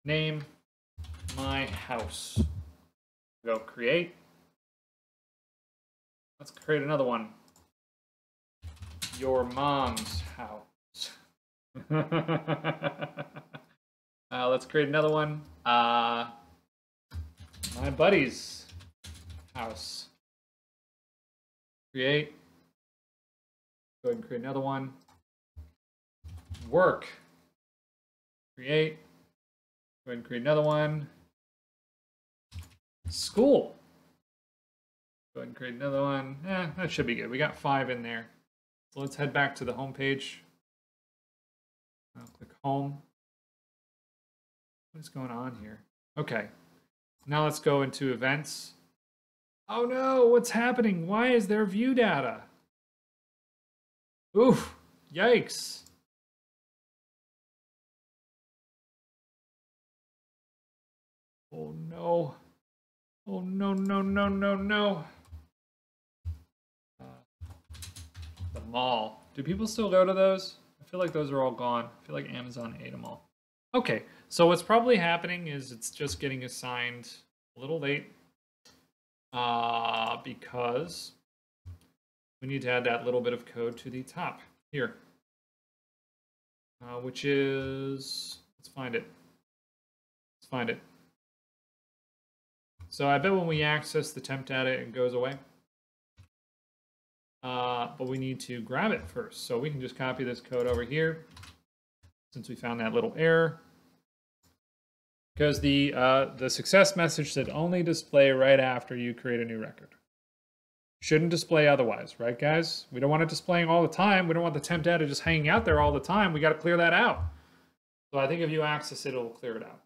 Name my house. Go create. Let's create another one. Your mom's house. Let's create another one. My buddy's house. Create. Go ahead and create another one. Work. Create. Go ahead and create another one. School. Go ahead and create another one. That should be good. We got 5 in there. So let's head back to the home page. I'll click home. What is going on here? Okay. Now let's go into events. Oh no, what's happening? Why is there view data? Oof, yikes. Oh no. Oh no, no, no, no, no. The mall. Do people still go to those? I feel like those are all gone. I feel like Amazon ate them all. Okay, so what's probably happening is it's just getting assigned a little late because we need to add that little bit of code to the top here, which is, let's find it. Let's find it. So I bet when we access the temp data, it goes away. But we need to grab it first. So we can just copy this code over here since we found that little error. Because the success message said only display right after you create a new record. Shouldn't display otherwise, right guys? We don't want it displaying all the time. We don't want the temp data just hanging out there all the time. We got to clear that out. So I think if you access it, it'll clear it out.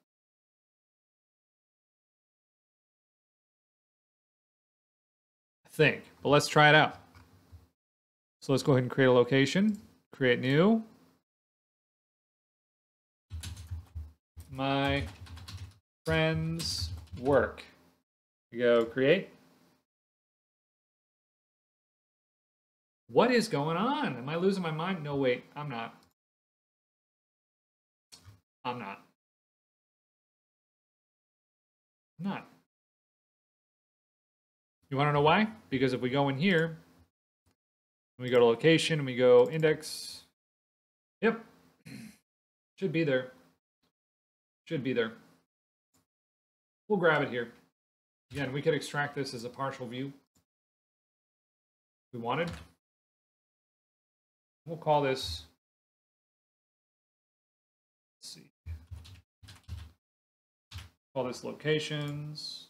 I think, but let's try it out. So let's go ahead and create a location, create new. My friend's work. We go create. What is going on? Am I losing my mind? No, wait, I'm not. I'm not. I'm not. You want to know why? Because if we go in here, we go to location and we go index. Yep. Should be there. Should be there. We'll grab it here. Again, we could extract this as a partial view if we wanted. We'll call this, let's see, call this locations.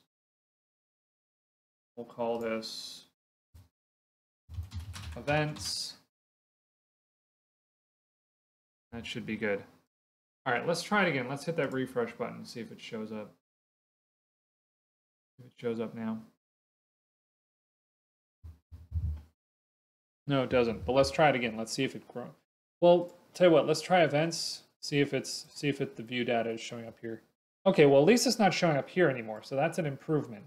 We'll call this events. That should be good. All right, let's try it again. Let's hit that refresh button and see if it shows up. If it shows up now. No, it doesn't. But let's try it again. Let's see if it grows. Well, tell you what. Let's try events. See if the view data is showing up here. Okay. Well, at least it's not showing up here anymore. So that's an improvement.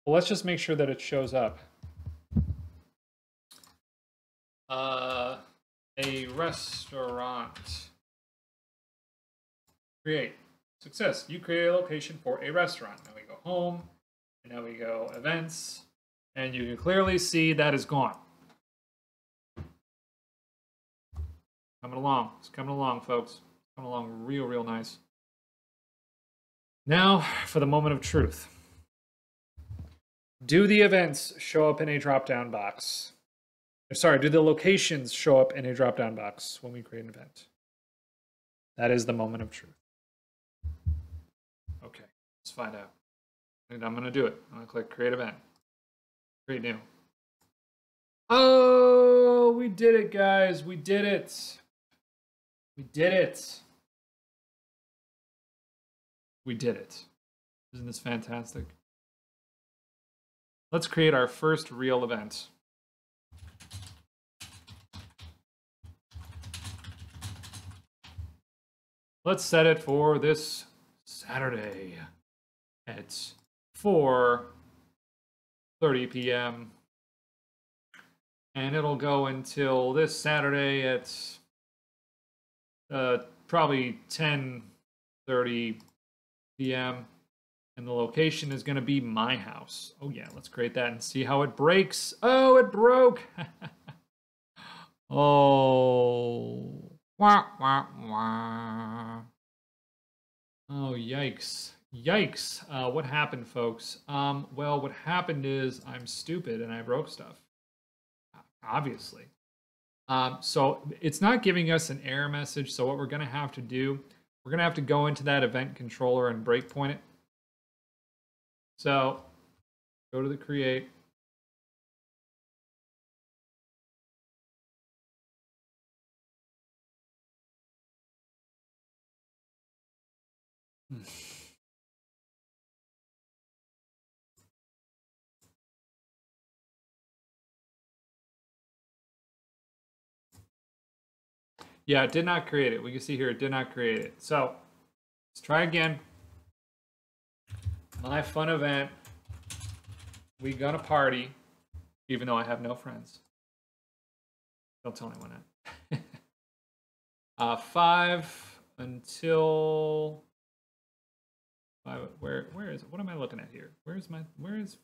Well, let's just make sure that it shows up. A restaurant. Create. Success. You create a location for a restaurant. Now we go home. And now we go events. And you can clearly see that is gone. Coming along. It's coming along, folks. Coming along real, real nice. Now for the moment of truth. Do the events show up in a drop-down box? Sorry, do the locations show up in a drop-down box when we create an event? That is the moment of truth. Okay, let's find out. And I'm going to do it. I'm going to click Create Event. Create New. Oh, Oh, we did it, guys. We did it. We did it. We did it. Isn't this fantastic? Let's create our first real event. Let's set it for this Saturday at 4:30 p.m. And it'll go until this Saturday at probably 10:30 p.m. And the location is going to be my house. Oh yeah, let's create that and see how it breaks. Oh, it broke. Oh. Wah, wah, wah. Oh, yikes. Yikes. What happened, folks? Well, what happened is I'm stupid and I broke stuff. Obviously. So it's not giving us an error message. So what we're going to have to do, we're going to have to go into that event controller and breakpoint it. So go to the create. Yeah, it did not create it. We can see here it did not create it. So let's try again. My fun event. We gonna party, even though I have no friends. Don't tell anyone that. 5 until 5. Where is it? What am I looking at here? Where is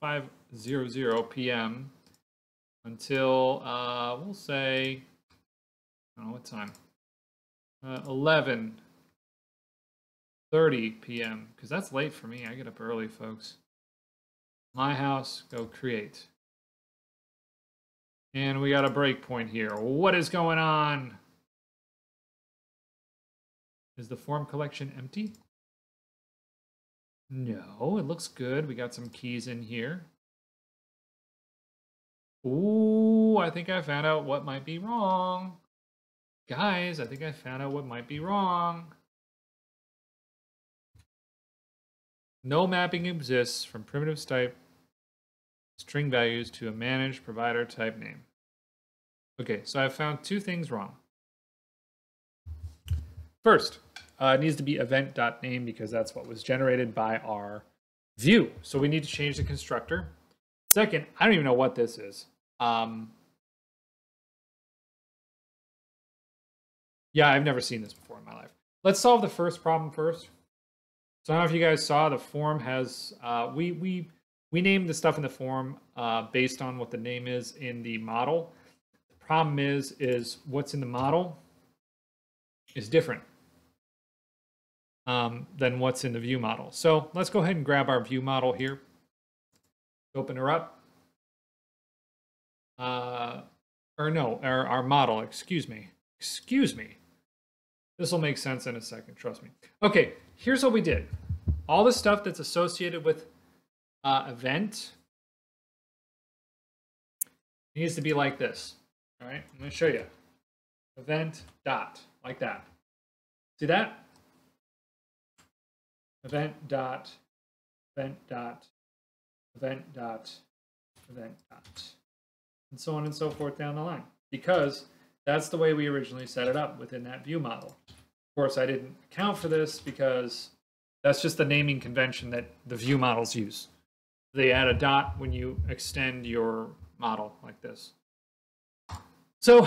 5:00 p.m. until we'll say, I don't know what time. 11:30 p.m. because that's late for me. I get up early, folks. My house, go create. And we got a breakpoint here. What is going on? Is the form collection empty? No, it looks good. We got some keys in here. Ooh, I think I found out what might be wrong. Guys, I think I found out what might be wrong. No mapping exists from primitive type string values to a managed provider type name. Okay, so I found 2 things wrong. First, it needs to be event.name because that's what was generated by our view. So we need to change the constructor. Second, I don't even know what this is. Yeah, I've never seen this before in my life. Let's solve the first problem first. So I don't know if you guys saw the form has, we named the stuff in the form based on what the name is in the model. The problem is what's in the model is different than what's in the view model. So let's go ahead and grab our view model here. Open her up. Our model, excuse me. This will make sense in a second, trust me. Okay, here's what we did. All the stuff that's associated with event needs to be like this. All right, I'm going to show you. Event dot, like that. See that? Event dot, event dot, event dot, event dot, and so on and so forth down the line. Because that's the way we originally set it up within that view model. Of course, I didn't account for this because that's just the naming convention that the view models use. They add a dot when you extend your model like this. So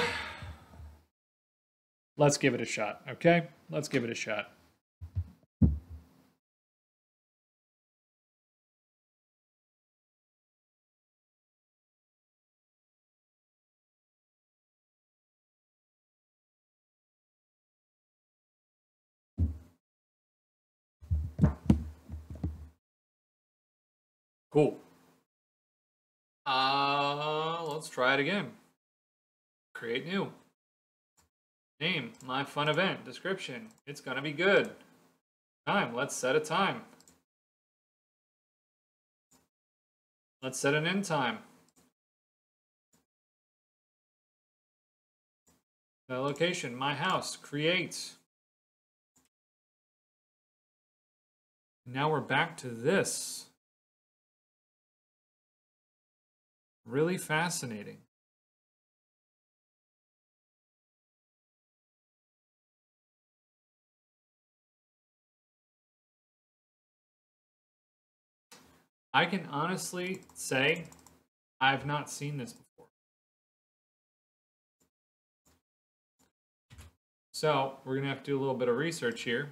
let's give it a shot, okay? Let's give it a shot. Cool. Let's try it again. Create new. Name, my fun event. Description, it's gonna be good. Time, let's set a time. Let's set an end time. The location, my house, create. Now we're back to this. Really fascinating. I can honestly say I've not seen this before. So we're going to have to do a little bit of research here.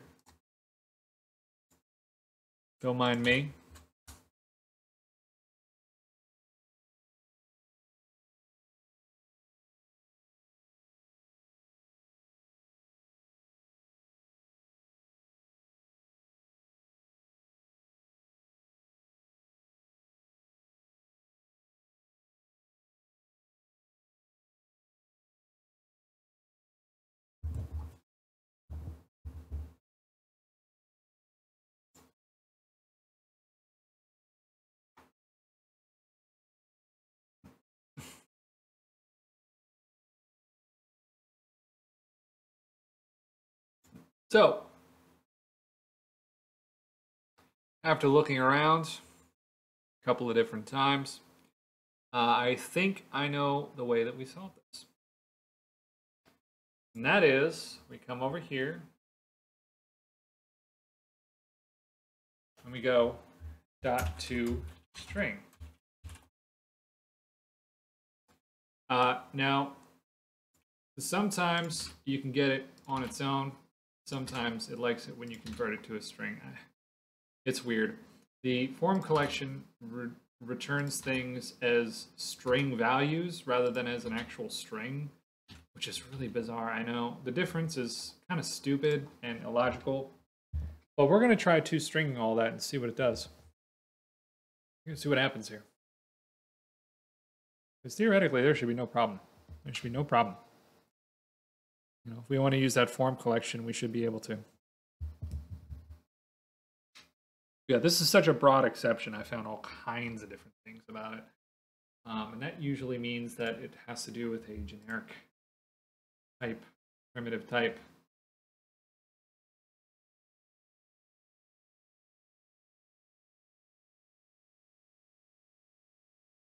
Don't mind me. So, after looking around a couple of different times, I think I know the way that we solve this. And that is, we come over here, and we go .toString. Now, sometimes you can get it on its own. Sometimes it likes it when you convert it to a string. It's weird. The form collection returns things as string values rather than as an actual string, which is really bizarre. I know the difference is kind of stupid and illogical, but we're going to try toStringing all that and see what it does. We're going to see what happens here. Because theoretically, there should be no problem. There should be no problem. You know, if we want to use that form collection, we should be able to. Yeah, this is such a broad exception. I found all kinds of different things about it. And that usually means that it has to do with a generic type, primitive type.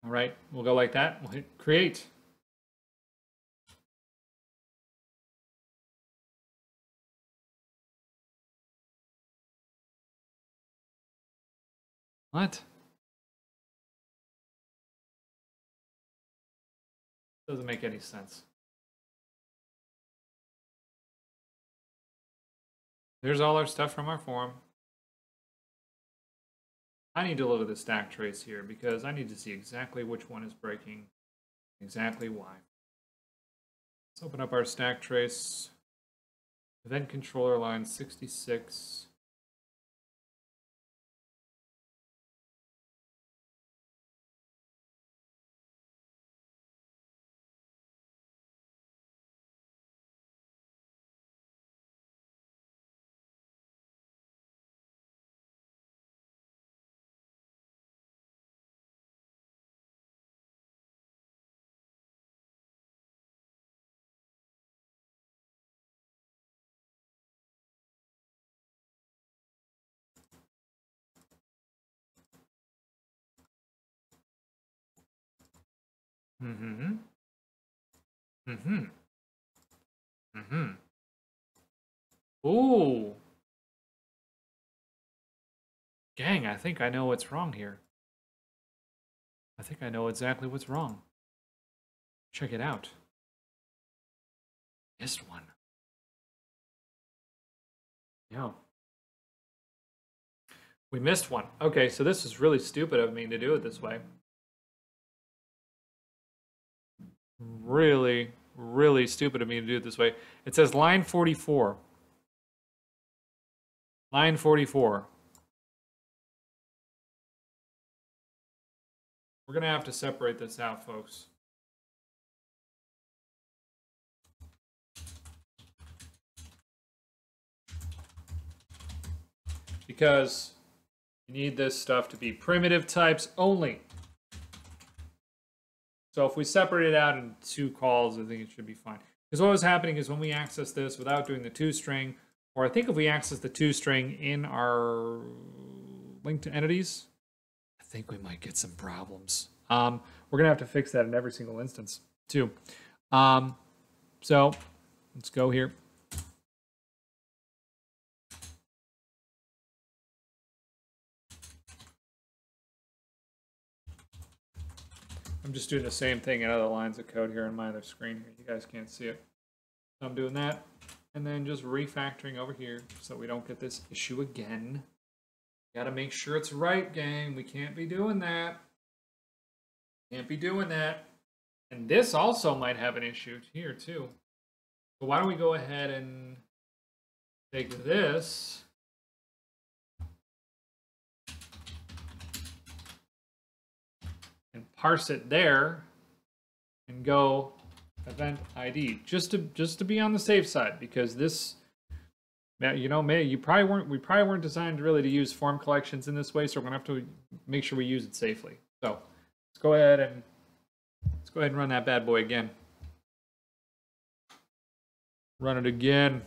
All right, we'll go like that. We'll hit create. What? Doesn't make any sense. There's all our stuff from our form. I need to look at the stack trace here because I need to see exactly which one is breaking, exactly why. Let's open up our stack trace. Event controller line 66. Ooh. Gang, I think I know what's wrong here. I think I know exactly what's wrong. Check it out. Missed one. Yeah. We missed one. Okay, so this is really stupid of me to do it this way. Really, really stupid of me to do it this way. It says line 44. Line 44. We're going to have to separate this out, folks. Because you need this stuff to be primitive types only. So if we separate it out in two calls, I think it should be fine. Because what was happening is when we access this without doing the toString, or I think if we access the toString in our link to entities, I think we might get some problems. We're gonna have to fix that in every single instance too. So let's go here. I'm just doing the same thing in other lines of code here on my other screen here. You guys can't see it. So I'm doing that and then just refactoring over here so we don't get this issue again. Got to make sure it's right, gang. We can't be doing that. Can't be doing that. And this also might have an issue here too. So why don't we go ahead and take this and parse it there and go event ID just to be on the safe side, because this, you know, we probably weren't designed really to use form collections in this way, so we're gonna have to make sure we use it safely. So let's go ahead and run that bad boy again. Run it again.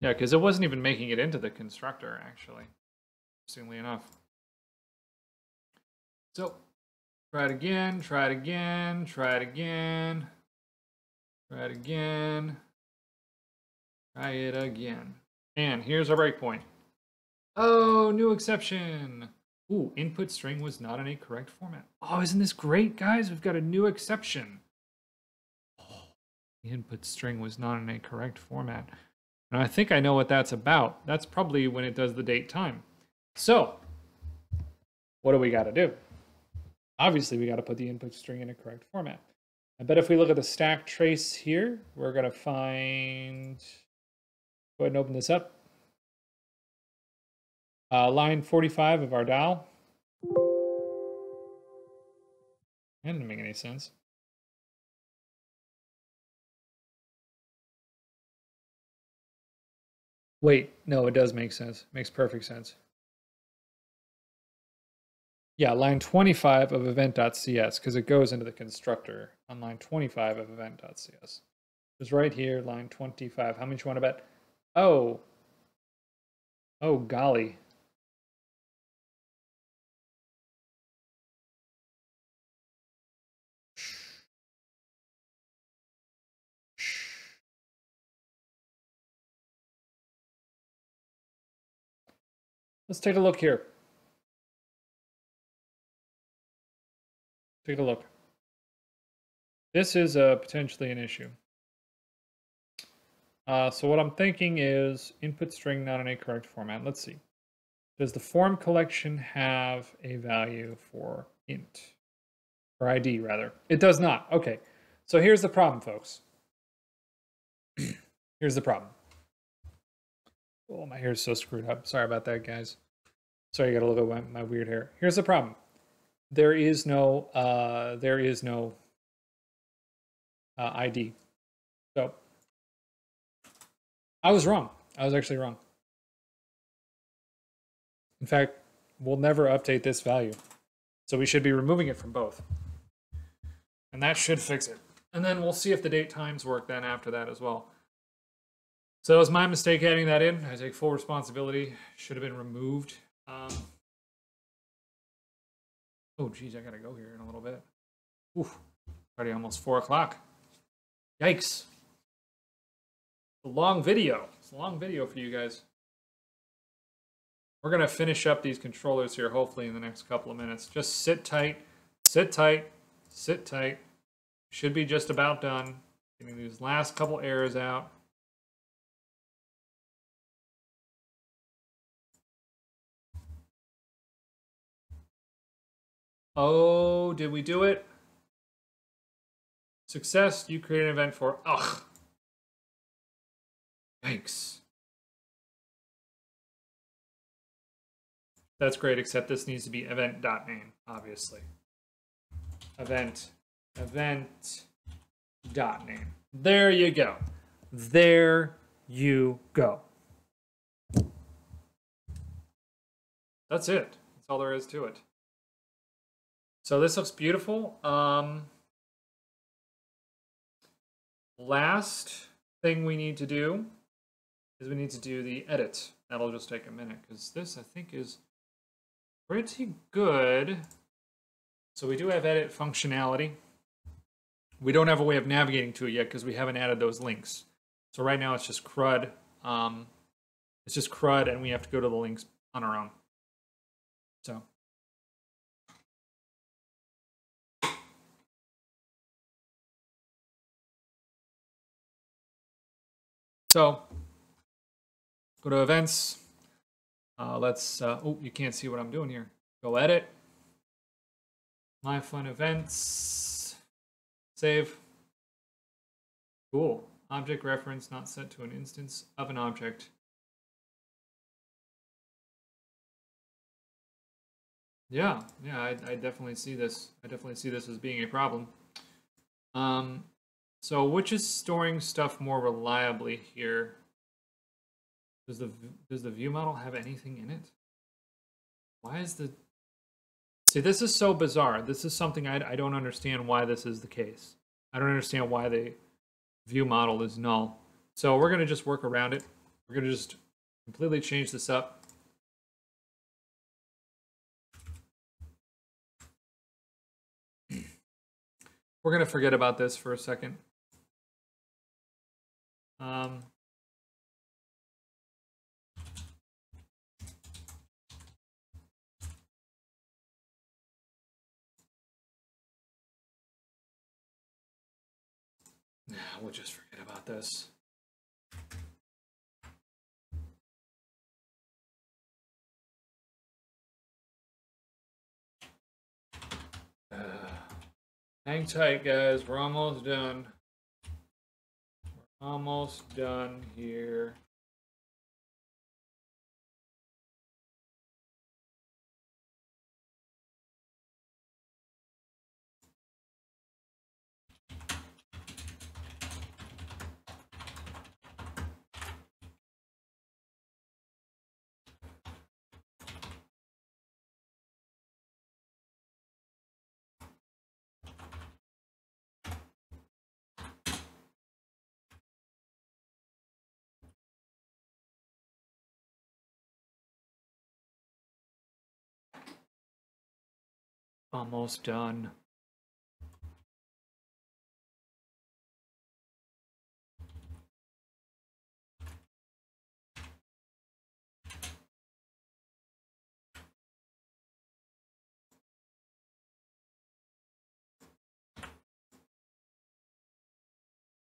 Yeah, because it wasn't even making it into the constructor, actually, interestingly enough. So, try it again, try it again, try it again, try it again, try it again. And here's our breakpoint. Oh, new exception. Ooh, input string was not in a correct format. Oh, isn't this great, guys? We've got a new exception. Oh, the input string was not in a correct format. And I think I know what that's about. That's probably when it does the date time. So, what do we got to do? Obviously, we got to put the input string in a correct format. I bet if we look at the stack trace here, we're going to find... Go ahead and open this up. Line 45 of our dial. That didn't make any sense. Wait, no, it does make sense. Makes perfect sense. Yeah, line 25 of event.cs, because it goes into the constructor on line 25 of event.cs. It's right here, line 25. How much you want to bet? Oh. Oh, golly. Let's take a look here. Take a look. This is potentially an issue. So what I'm thinking is input string not in a correct format. Let's see. Does the form collection have a value for int? Or ID, rather. It does not. Okay. So here's the problem, folks. Here's the problem. Oh, my hair's so screwed up. Sorry about that, guys. Sorry, you got to look at my weird hair. Here's the problem. There is no ID. So I was wrong. I was actually wrong. In fact, we'll never update this value. So we should be removing it from both. And that should fix it. And then we'll see if the date times work then after that as well. So it was my mistake adding that in. I take full responsibility. Should have been removed. Oh, geez, I gotta go here in a little bit. Oof, already almost 4 o'clock. Yikes. It's a long video. It's a long video for you guys. We're gonna finish up these controllers here, hopefully in the next couple of minutes. Just sit tight, sit tight, sit tight. Should be just about done. Getting these last couple errors out. Oh, did we do it? Success, you create an event for, ugh. Thanks. That's great, except this needs to be event.name, obviously. Event. dot name. There you go. There you go. That's it. That's all there is to it. So this looks beautiful. Last thing we need to do is we need to do the edit. That'll just take a minute because this I think is pretty good. So we do have edit functionality. We don't have a way of navigating to it yet because we haven't added those links. So right now it's just CRUD. It's just CRUD and we have to go to the links on our own. So go to events. Oh, you can't see what I'm doing here. Go edit. My fun events. Save. Cool. Object reference not set to an instance of an object. Yeah, I definitely see this. I definitely see this as being a problem. So which is storing stuff more reliably here? Does the view model have anything in it? Why is the... See, this is so bizarre. This is something I don't understand why this is the case. I don't understand why the view model is null. So we're going to just work around it. We're going to just completely change this up. We're going to forget about this for a second. We'll just forget about this. Hang tight, guys. We're almost done. We're almost done here. Almost done.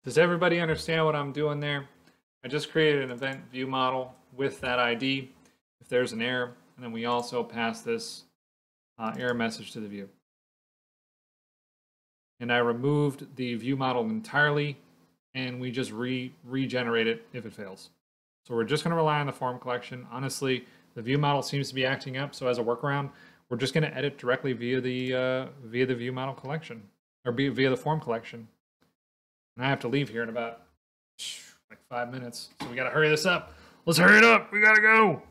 Does everybody understand what I'm doing there? I just created an event view model with that ID if there's an error, and then we also pass this error message to the view. And I removed the view model entirely, and we just regenerate it if it fails. So we're just going to rely on the form collection. Honestly, the view model seems to be acting up, so as a workaround, we're just going to edit directly via the view model collection, or via the form collection. And I have to leave here in about like 5 minutes, so we got to hurry this up. Let's hurry it up. We got to go.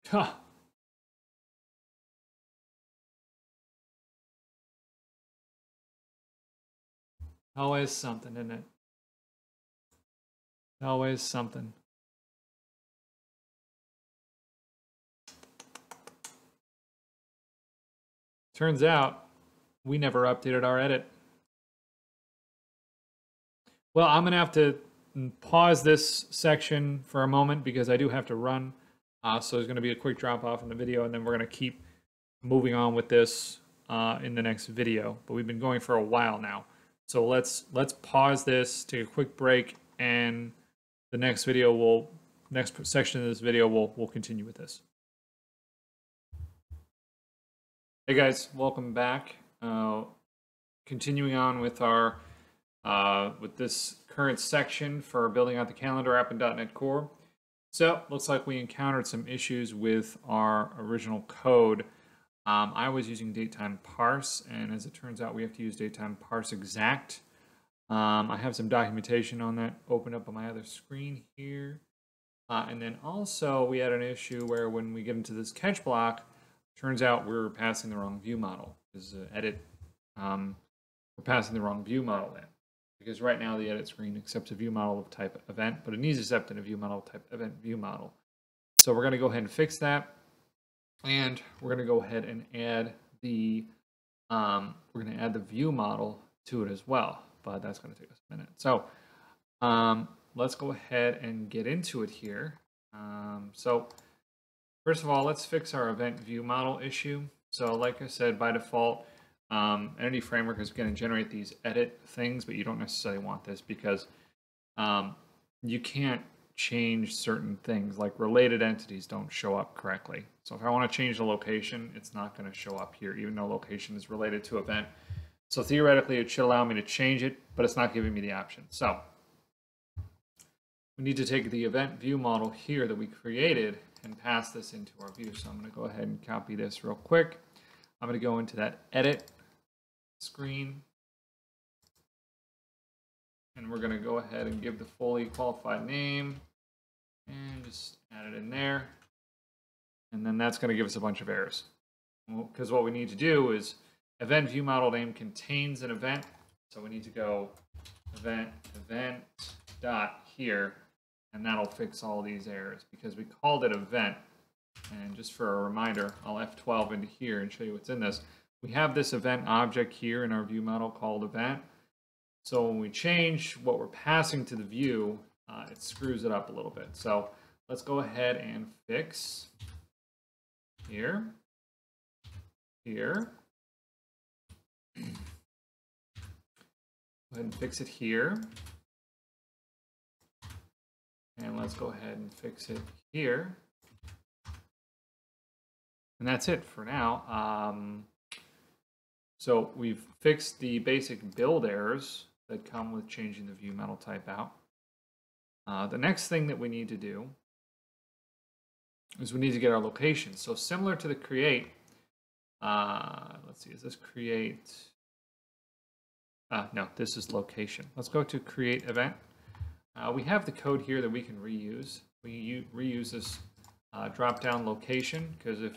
Huh. Always something, isn't it? Always something. Turns out we never updated our edit. Well, I'm going to have to pause this section for a moment because I do have to run. So there's going to be a quick drop off in the video, and then we're going to keep moving on with this in the next video. But we've been going for a while now. So let's pause this, take a quick break, and the next video next section of this video we'll continue with this. Hey guys, welcome back. continuing on with our with this current section for building out the calendar app in .NET Core. So looks like we encountered some issues with our original code. I was using datetime parse, and as it turns out, we have to use datetime parse exact. I have some documentation on that open up on my other screen here. And then also we had an issue where when we get into this catch block, turns out we're passing the wrong view model. This is an edit. We're passing the wrong view model in. Because right now the edit screen accepts a view model of type event, but it needs to accept a view model of type event view model. So we're going to go ahead and fix that. And we're going to go ahead and add the view model to it as well. But that's going to take us a minute. So let's go ahead and get into it here. So first of all, let's fix our event view model issue. So like I said, by default, Entity Framework is going to generate these edit things, but you don't necessarily want this because you can't change certain things, like related entities don't show up correctly. So if I want to change the location, it's not going to show up here, even though location is related to event. So theoretically, it should allow me to change it, but it's not giving me the option. So we need to take the event view model here that we created and pass this into our view. So I'm going to go ahead and copy this real quick. I'm going to go into that edit screen, and we're going to go ahead and give the fully qualified name and just add it in there. And then that's going to give us a bunch of errors. Because what we need to do is event view model name contains an event. So we need to go event dot here, and that'll fix all these errors because we called it event. And just for a reminder, I'll F12 into here and show you what's in this. We have this event object here in our view model called event. So when we change what we're passing to the view, it screws it up a little bit. So let's go ahead and fix here, here. Go ahead and fix it here. And let's go ahead and fix it here. And that's it for now. So we've fixed the basic build errors that come with changing the view model type out. The next thing that we need to do is we need to get our location. So similar to the create, let's see, is this create? No, this is location. Let's go to create event. We have the code here that we can reuse. We reuse this drop-down location because if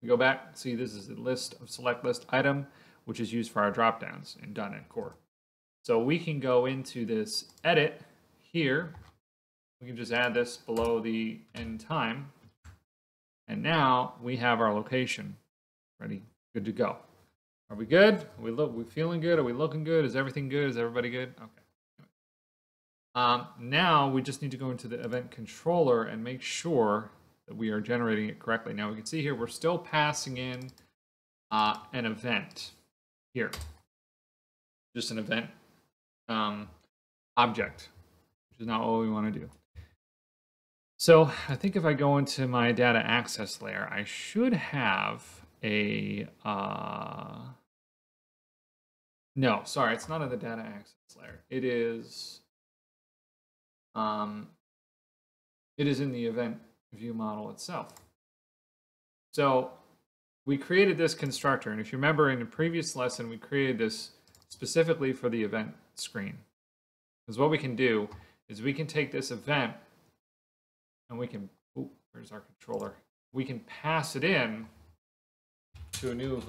we go back, see this is the list of select list item, which is used for our drop-downs in .NET Core. So we can go into this edit here. We can just add this below the end time. And now we have our location ready, good to go. Are we good? Are we feeling good? Are we looking good? Is everything good? Is everybody good? Okay. Now we just need to go into the event controller and make sure that we are generating it correctly. Now we can see here we're still passing in an event here, just an event object, which is not what we want to do. So I think if I go into my data access layer, I should have a no, sorry, it's not in the data access layer. It is in the event view model itself. So we created this constructor, and if you remember in the previous lesson, we created this specifically for the event screen. Because what we can do is we can take this event and we can, where's our controller? We can pass it in to a new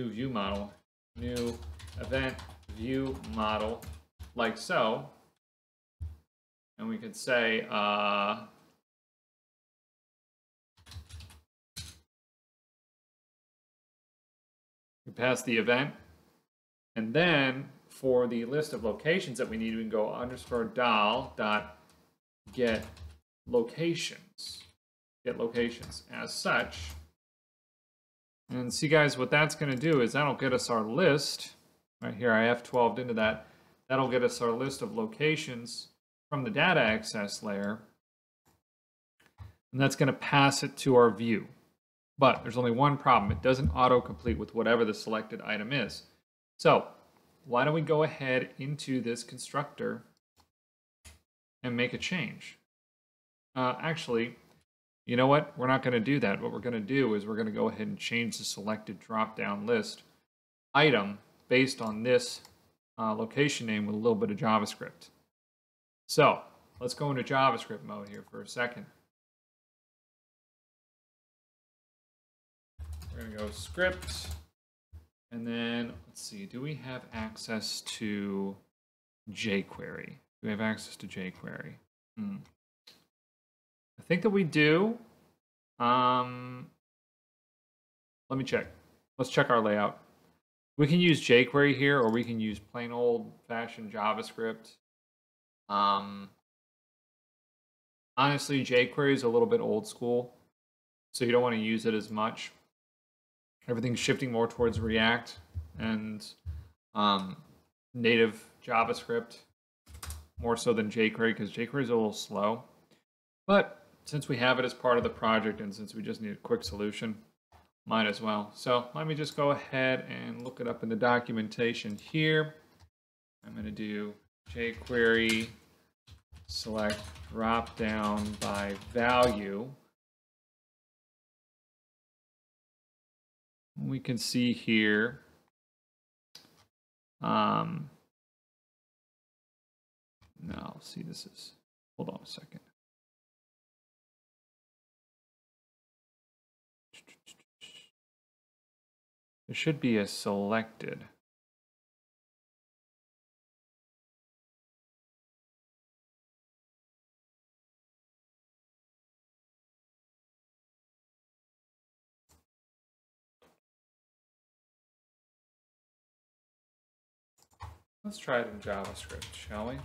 view model, new event view model, like so. And we could say, we pass the event, and then for the list of locations that we need, we can go _dal.get locations, get locations as such. And see, guys, what that's going to do is that'll get us our list. Right here, I F12'd into that. That'll get us our list of locations from the data access layer. And that's going to pass it to our view. But there's only one problem. It doesn't autocomplete with whatever the selected item is. So why don't we go ahead into this constructor and make a change? Actually, you know what? We're not going to do that. What we're going to do is we're going to go ahead and change the selected drop-down list item based on this location name with a little bit of JavaScript. So let's go into JavaScript mode here for a second. We're going to go script, and then let's see, do we have access to jQuery? Do we have access to jQuery? I think that we do. Let me check. Let's check our layout. We can use jQuery here, or we can use plain old-fashioned JavaScript. Honestly, jQuery is a little bit old school, so you don't want to use it as much. Everything's shifting more towards React and native JavaScript, more so than jQuery, because jQuery is a little slow. But since we have it as part of the project, and since we just need a quick solution, might as well. So let me just go ahead and look it up in the documentation here. I'm going to do jQuery select drop down by value. We can see here no, see, this is, hold on a second. There should be a selected. Let's try it in JavaScript, shall we?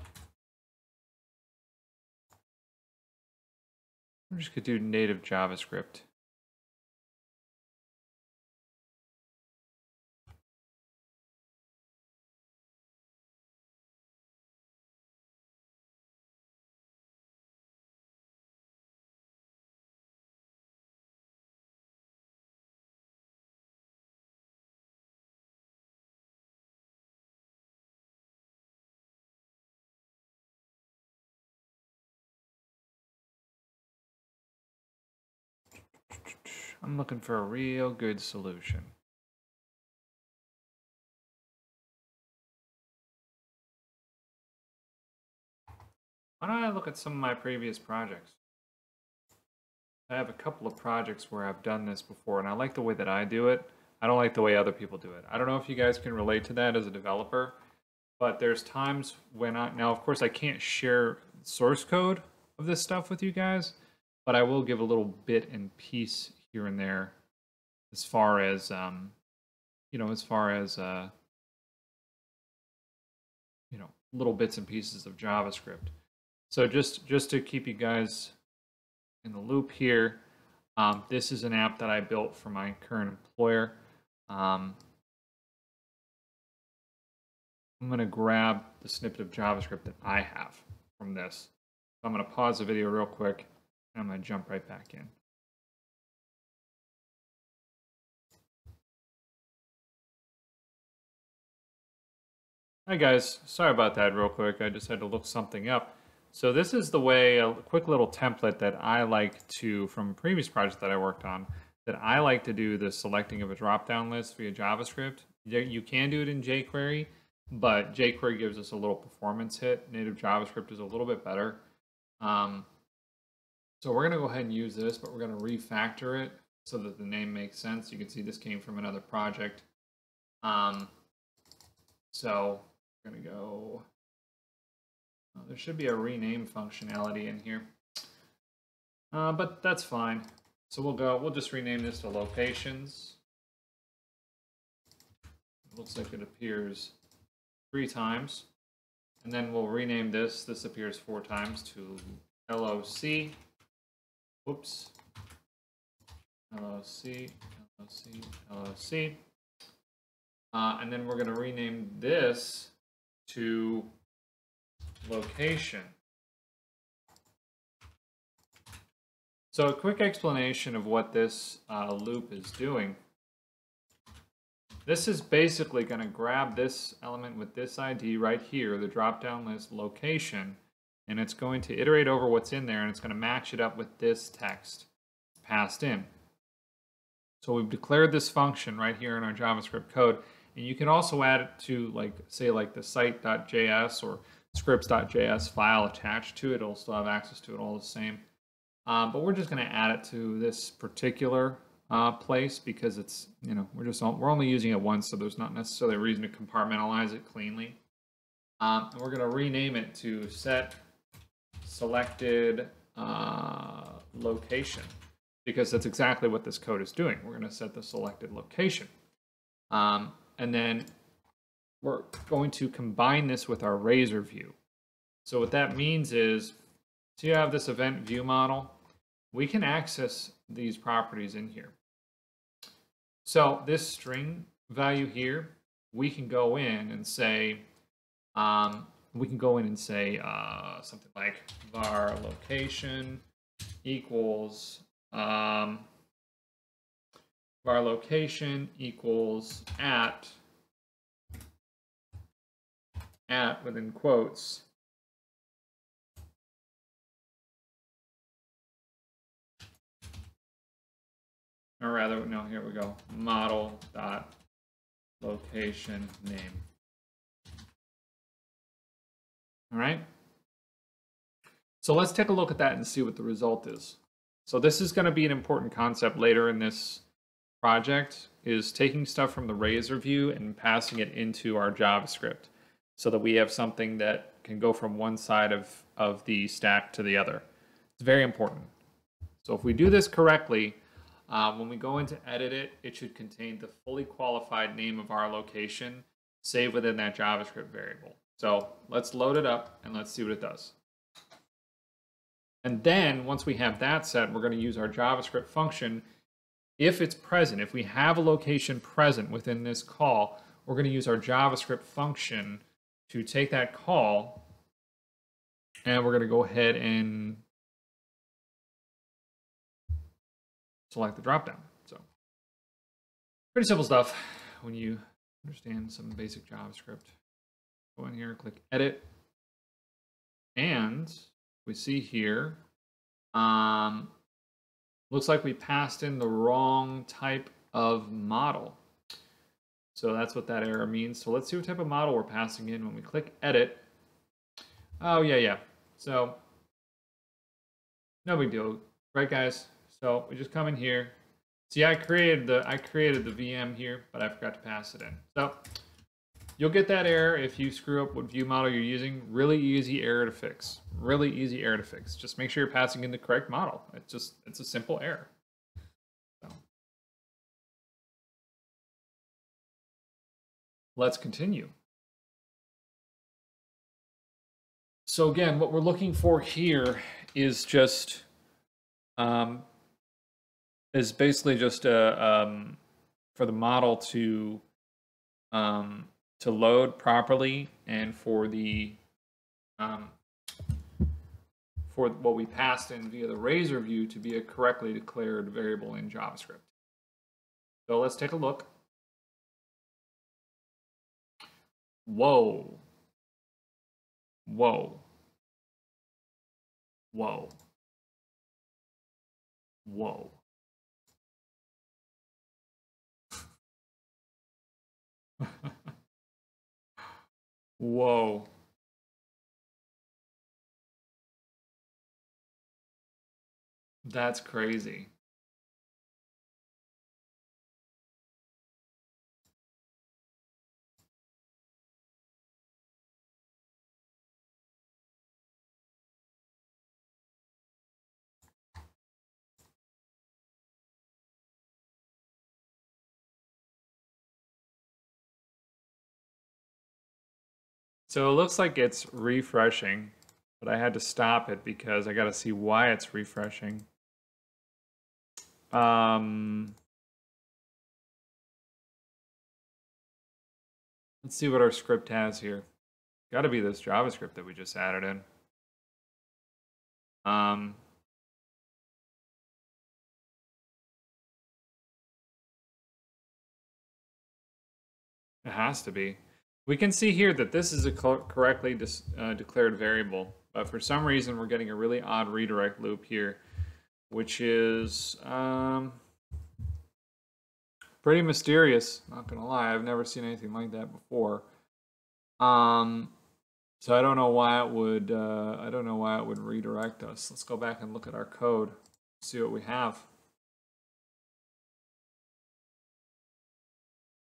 We're just going to do native JavaScript. I'm looking for a real good solution. Why don't I look at some of my previous projects? I have a couple of projects where I've done this before, and I like the way that I do it. I don't like the way other people do it. I don't know if you guys can relate to that as a developer, but there's times when now of course I can't share source code of this stuff with you guys, but I will give a little bit and piece here and there as far as little bits and pieces of JavaScript. So just to keep you guys in the loop here, this is an app that I built for my current employer. I'm going to grab the snippet of JavaScript that I have from this. So I'm going to pause the video real quick, and I'm going to jump right back in. Hi guys, sorry about that real quick. I just had to look something up. So this is the way, a quick little template that I like to, from a previous project that I worked on, that I like to do the selecting of a drop-down list via JavaScript. You can do it in jQuery, but jQuery gives us a little performance hit. Native JavaScript is a little bit better. So we're going to go ahead and use this, but we're going to refactor it so that the name makes sense. You can see this came from another project. So we're going to go, there should be a rename functionality in here, but that's fine. So we'll just rename this to locations. It looks like it appears 3 times. And then we'll rename this. This appears 4 times to LOC. Whoops. LOC, LOC, LOC. And then we're going to rename this to location. So a quick explanation of what this loop is doing This is basically going to grab this element with this ID right here, the drop-down list location, and it's going to iterate over what's in there, and it's going to match it up with this text passed in. So we've declared this function right here in our JavaScript code, and you can also add it to, like, say, like the site.js or scripts.js file attached to it. It'll still have access to it all the same. But we're just going to add it to this particular place because it's, you know, we're only using it once, so there's not necessarily a reason to compartmentalize it cleanly. And we're going to rename it to set selected location, because that's exactly what this code is doing. We're going to set the selected location. And then we're going to combine this with our Razer view. So what that means is, so you have this event view model. We can access these properties in here. So this string value here, we can go in and say, something like var location equals at within quotes or rather, no, here we go, model dot location name. All right. So let's take a look at that and see what the result is. So this is going to be an important concept later in this project, is taking stuff from the Razer view and passing it into our JavaScript so that we have something that can go from one side of the stack to the other. It's very important. So if we do this correctly, when we go in to edit it, it should contain the fully qualified name of our location saved within that JavaScript variable. So let's load it up and let's see what it does. And then once we have that set, we're going to use our JavaScript function. If it's present, if we have a location present within this call, we're going to use our JavaScript function to take that call, and we're going to go ahead and select the dropdown. So pretty simple stuff when you understand some basic JavaScript. Go in here, click edit, and we see here, looks like we passed in the wrong type of model. So that's what that error means. So let's see what type of model we're passing in when we click edit. Oh yeah. So no big deal, right guys? So we just come in here. See, I created the VM here, but I forgot to pass it in. So you'll get that error if you screw up what view model you're using. Really easy error to fix. Really easy error to fix. Just make sure you're passing in the correct model. It's a simple error. So let's continue. So again, what we're looking for here is just basically just for the model to load properly, and for the for what we passed in via the Razer view to be a correctly declared variable in JavaScript. So let's take a look. Whoa. Whoa. Whoa. Whoa. Whoa. That's crazy. So it looks like it's refreshing, but I had to stop it because I got to see why it's refreshing. Let's see what our script has here. Got to be this JavaScript that we just added in. It has to be. We can see here that this is a correctly declared variable, but for some reason we're getting a really odd redirect loop here, which is pretty mysterious. Not gonna lie, I've never seen anything like that before. So I don't know why it would. I don't know why it would redirect us. Let's go back and look at our code, see what we have.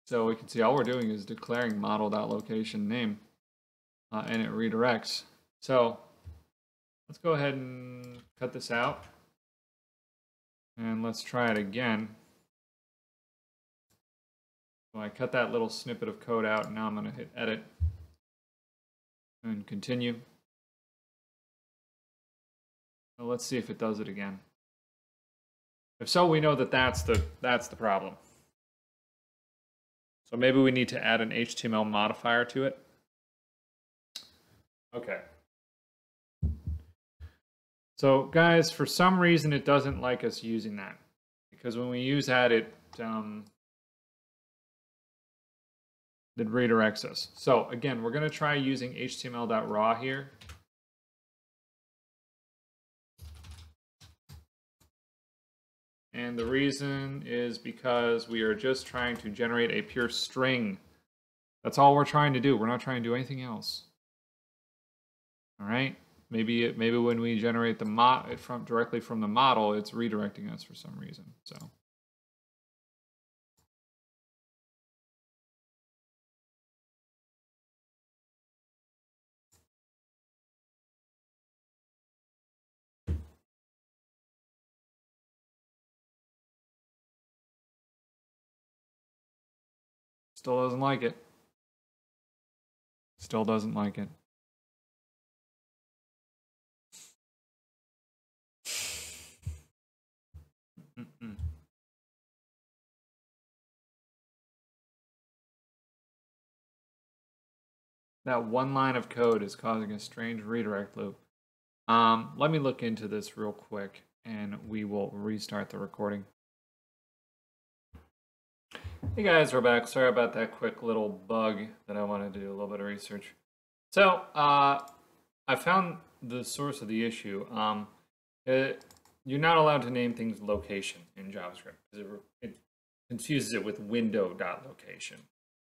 So we can see all we're doing is declaring model.location name, and it redirects. So let's go ahead and cut this out, and let's try it again. So I cut that little snippet of code out, and now I'm going to hit edit and continue. So let's see if it does it again. If so, we know that that's the problem. So maybe we need to add an HTML modifier to it. Okay. So guys, for some reason it doesn't like us using that, because when we use that, it redirects us. So again, we're going to try using html.raw here. And the reason is because we are just trying to generate a pure string. That's all we're trying to do. We're not trying to do anything else. All right. Maybe when we generate the directly from the model, it's redirecting us for some reason. So. Still doesn't like it. Still doesn't like it. That one line of code is causing a strange redirect loop. Let me look into this real quick, and we will restart the recording. Hey guys, we're back. Sorry about that quick little bug that I wanted to do a little bit of research. So I found the source of the issue. You're not allowed to name things location in JavaScript because it confuses it with window.location,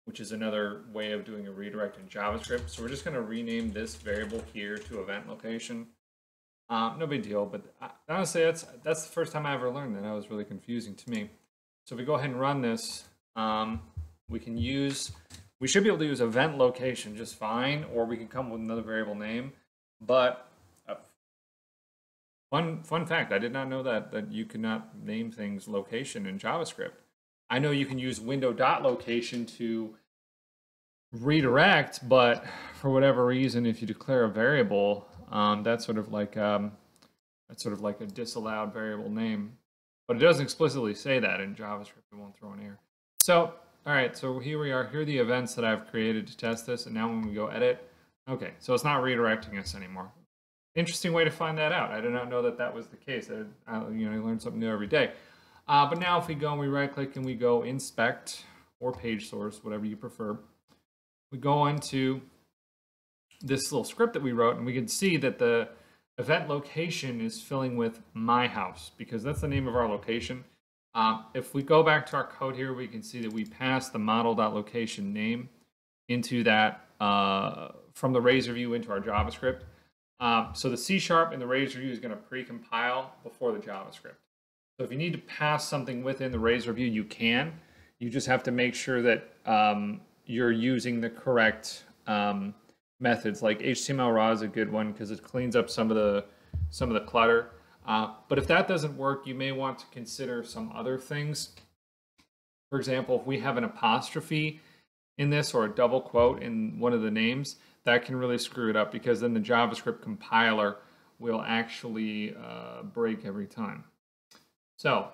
which is another way of doing a redirect in JavaScript. So we're just going to rename this variable here to event location. No big deal, but honestly, that's the first time I ever learned that. That was really confusing to me. So if we go ahead and run this, we should be able to use event location just fine, or we can come up with another variable name. But fun fact, I did not know that you could not name things location in JavaScript. I know you can use window.location to redirect, but for whatever reason, if you declare a variable, that's sort of like a disallowed variable name. But it doesn't explicitly say that in JavaScript. It won't throw an error. So, all right, so here we are. Here are the events that I've created to test this. And now when we go edit, okay, so it's not redirecting us anymore. Interesting way to find that out. I did not know that that was the case. I learn something new every day. But now if we go and we right-click and we go inspect or page source, whatever you prefer, we go into this little script that we wrote, and we can see that the event location is filling with my house because that's the name of our location. If we go back to our code here, we can see that we passed the model.location name into that from the Razer view into our JavaScript. So the C# in the Razer view is going to pre-compile before the JavaScript. So if you need to pass something within the Razer view, you can. You just have to make sure that you're using the correct methods. Like HTML raw is a good one because it cleans up some of the clutter. But if that doesn't work, you may want to consider some other things. For example, if we have an apostrophe in this or a double quote in one of the names, that can really screw it up because then the JavaScript compiler will actually break every time. So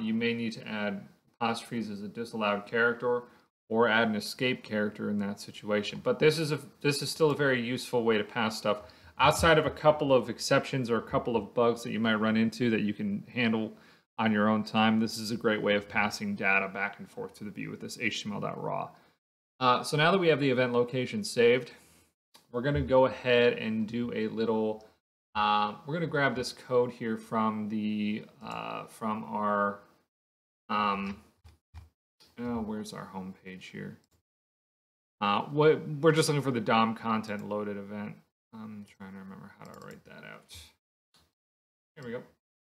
you may need to add apostrophes as a disallowed character or add an escape character in that situation. But this is still a very useful way to pass stuff. Outside of a couple of exceptions or a couple of bugs that you might run into that you can handle on your own time, this is a great way of passing data back and forth to the view with this HTML.raw. So now that we have the event location saved, we're going to go ahead and do a little. We're going to grab this code here from the from our. Where's our home page here? We're just looking for the DOM content loaded event. I'm trying to remember how to write that out. Here we go.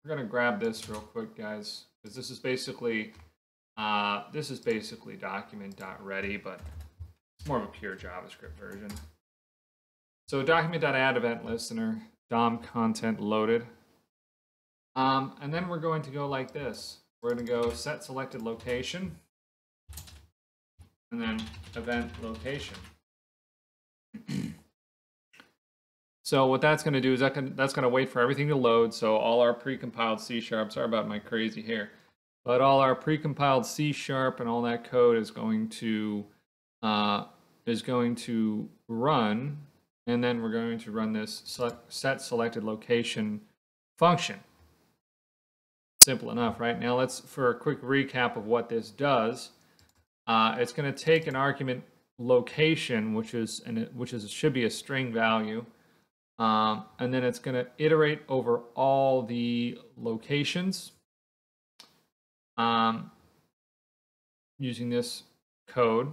We're going to grab this real quick, guys, because this is basically document.ready, but it's more of a pure JavaScript version. So document.add event listener, DOM content loaded. And then we're going to go like this. We're going to go set selected location, and then event location. So what that's going to do is that's going to wait for everything to load. So all our precompiled C#, sorry about my crazy hair, but all our precompiled C# and all that code is going to run, and then we're going to run this set selected location function. Simple enough, right? Now let's, for a quick recap of what this does, it's going to take an argument location, which should be a string value. And then it's going to iterate over all the locations using this code.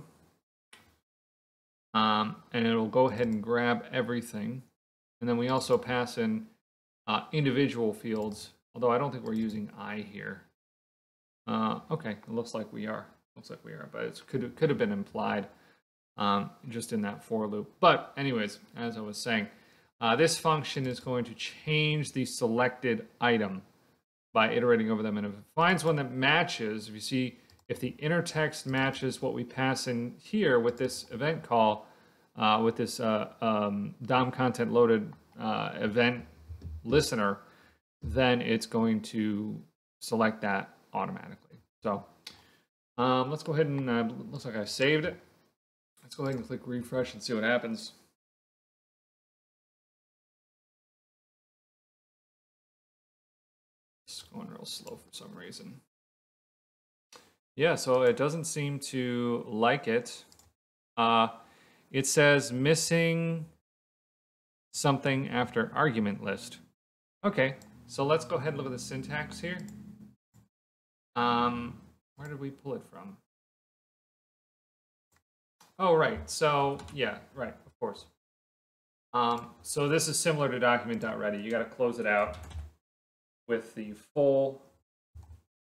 And it'll go ahead and grab everything. And then we also pass in individual fields, although I don't think we're using I here. Okay, it looks like we are. But it could have been implied just in that for loop. But anyways, as I was saying, this function is going to change the selected item by iterating over them. And if it finds one that matches, if you see, if the inner text matches what we pass in here with this event call, with this DOM content loaded event listener, then it's going to select that automatically. So let's go ahead and, looks like I saved it. Let's go ahead and click refresh and see what happens. It's going real slow for some reason. Yeah, so it doesn't seem to like it. It says missing something after argument list. Okay, so let's go ahead and look at the syntax here. Where did we pull it from? Oh, right. So, yeah, right, of course. So this is similar to document.ready. You got to close it out with the full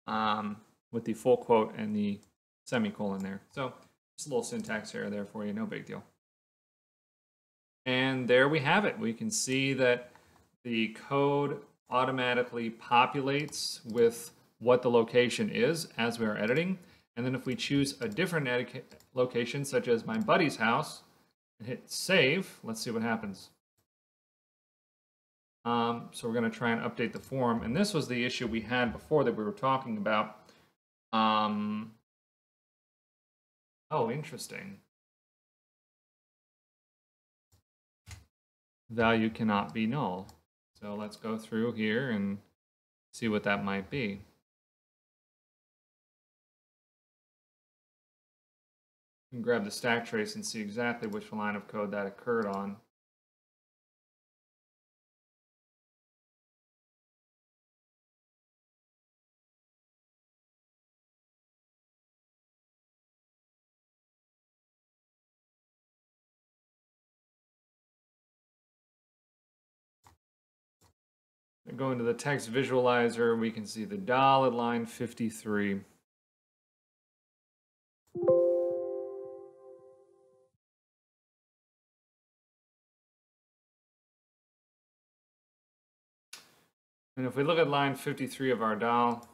quote and the semicolon there. So just a little syntax error there for you, no big deal. And there we have it. We can see that the code automatically populates with what the location is as we are editing. And then if we choose a different location, such as my buddy's house, and hit save, let's see what happens. So we're going to try and update the form. And this was the issue we had before that we were talking about. Oh, interesting. Value cannot be null. So let's go through here and see what that might be. You can grab the stack trace and see exactly which line of code that occurred on. Go into the text visualizer, we can see the DAL at line 53. And if we look at line 53 of our DAL,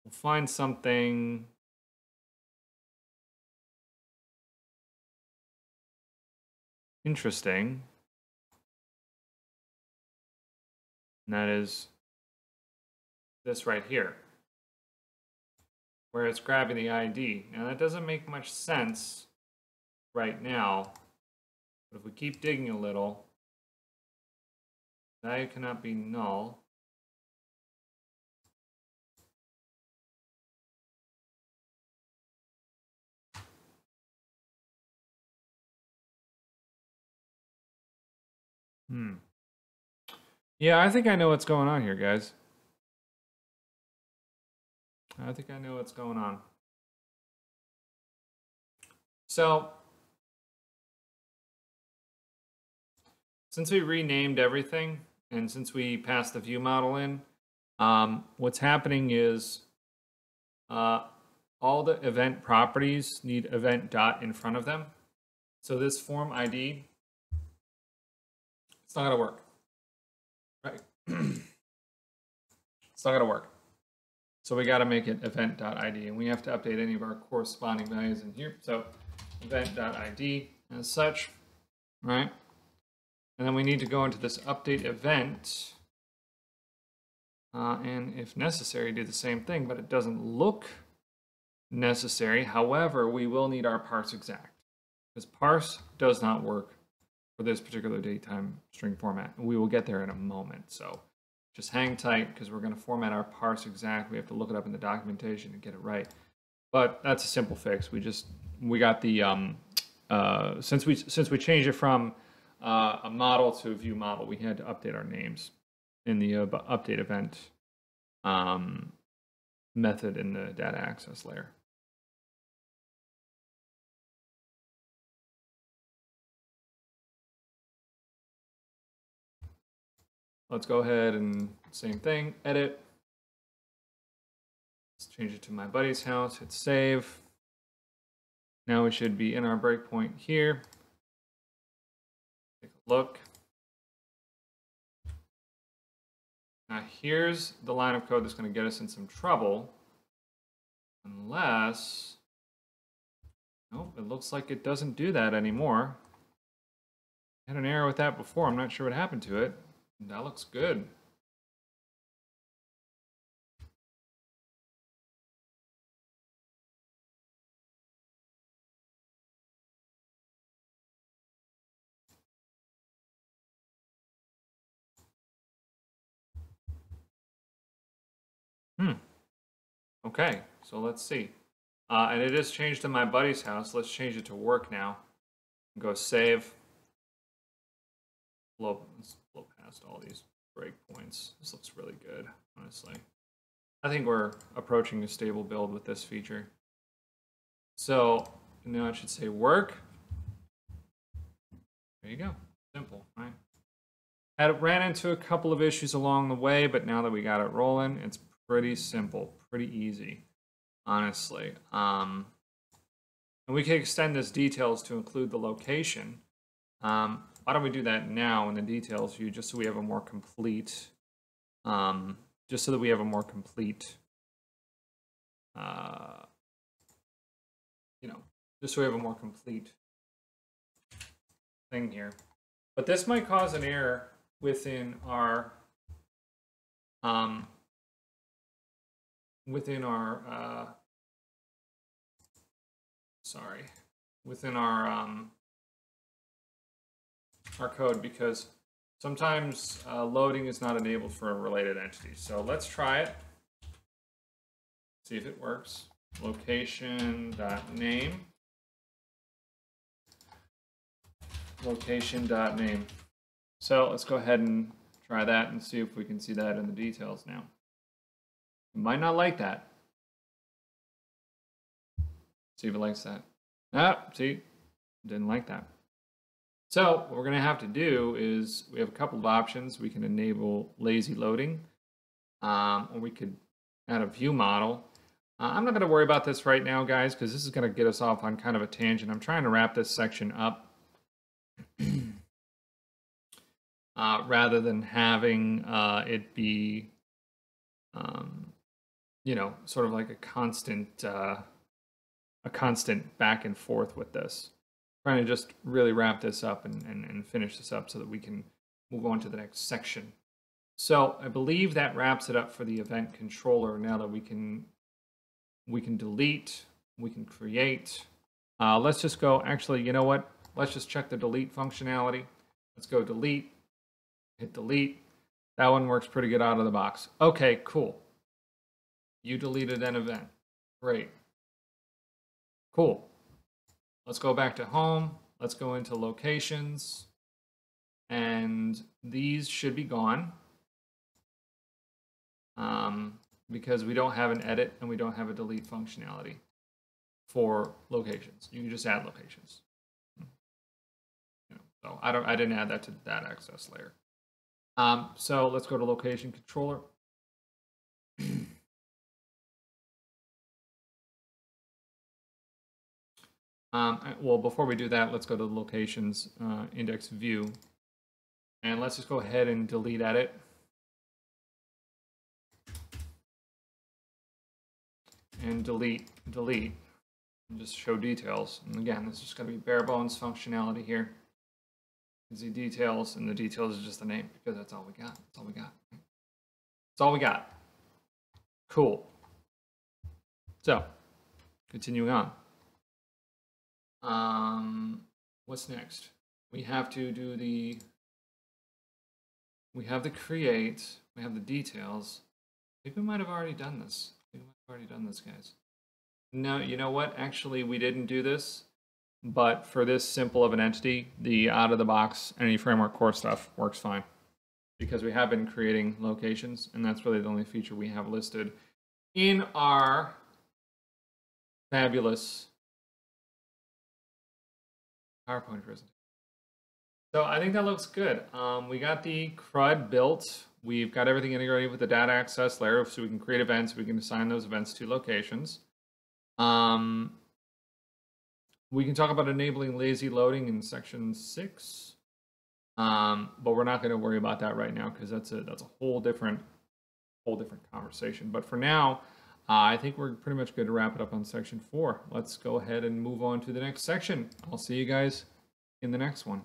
we'll find something interesting. And that is this right here, where it's grabbing the ID. Now that doesn't make much sense right now, but if we keep digging a little, value cannot be null. Yeah, I think I know what's going on here, guys. I think I know what's going on. So, since we renamed everything, and since we passed the view model in, what's happening is all the event properties need event dot in front of them. So this form ID, it's not going to work, right? It's not going to work. So we got to make it event.id, and we have to update any of our corresponding values in here. So event.id as such, right? And then we need to go into this update event, and if necessary, do the same thing, but it doesn't look necessary. However, we will need our parse exact, because parse does not work for this particular datetime string format. We will get there in a moment, so just hang tight, because we're going to format our parse exact. We have to look it up in the documentation and get it right. But that's a simple fix. We got the since we changed it from a model to a view model, we had to update our names in the update event method in the data access layer. Let's go ahead and same thing, edit. Let's change it to my buddy's house, hit save. Now we should be in our breakpoint here. Take a look. Now here's the line of code that's going to get us in some trouble. Unless, nope, it looks like it doesn't do that anymore. I had an error with that before. I'm not sure what happened to it. That looks good. Okay, so let's see. And it is changed to my buddy's house. Let's change it to work now. Go save. Let's blow past all these breakpoints. This looks really good, honestly. I think we're approaching a stable build with this feature. So now it should say work. There you go. Simple, right? Ran into a couple of issues along the way, but now that we got it rolling, it's pretty simple, pretty easy, honestly. And we can extend this details to include the location. Why don't we do that now in the details view, just so we have a more complete, just so that we have a more complete, just so we have a more complete thing here. But this might cause an error within our, within our code, because sometimes loading is not enabled for a related entity. So let's try it. See if it works. Location.name. Location.name. So let's go ahead and try that and see if we can see that in the details now. You might not like that. See if it likes that. Ah, see, didn't like that. So what we're going to have to do is we have a couple of options. We can enable lazy loading, or we could add a view model. I'm not going to worry about this right now, guys, because this is going to get us off on kind of a tangent. I'm trying to wrap this section up rather than having it be, sort of like a constant back and forth with this. Trying to just really wrap this up and finish this up so that we can move on to the next section. So I believe that wraps it up for the event controller. Now that we can delete, we can create. Let's just go, actually, you know what? Let's just check the delete functionality. Let's go delete, hit delete. That one works pretty good out of the box. Okay, cool. You deleted an event. Great. Cool. Let's go back to home. Let's go into locations. And these should be gone because we don't have an edit and we don't have a delete functionality for locations. You can just add locations. So I didn't add that to the data access layer. So let's go to location controller. Well, before we do that, let's go to the locations index view, and let's just go ahead and delete edit. And delete, and just show details. And again, this is just going to be bare bones functionality here. You can see details, and the details is just the name because that's all we got. That's all we got. That's all we got. Cool. So, continuing on. What's next? We have to do the. We have the create. We have the details. I think we might have already done this. Guys. No, you know what? Actually, we didn't do this, but for this simple of an entity, the out-of-the-box any framework core stuff works fine because we have been creating locations, and that's really the only feature we have listed in our fabulous PowerPoint presentation. So I think that looks good. We got the CRUD built. We've got everything integrated with the data access layer so we can create events. We can assign those events to locations. We can talk about enabling lazy loading in section 6. But we're not going to worry about that right now because that's a whole different conversation. But for now, I think we're pretty much good to wrap it up on section 4. Let's go ahead and move on to the next section. I'll see you guys in the next one.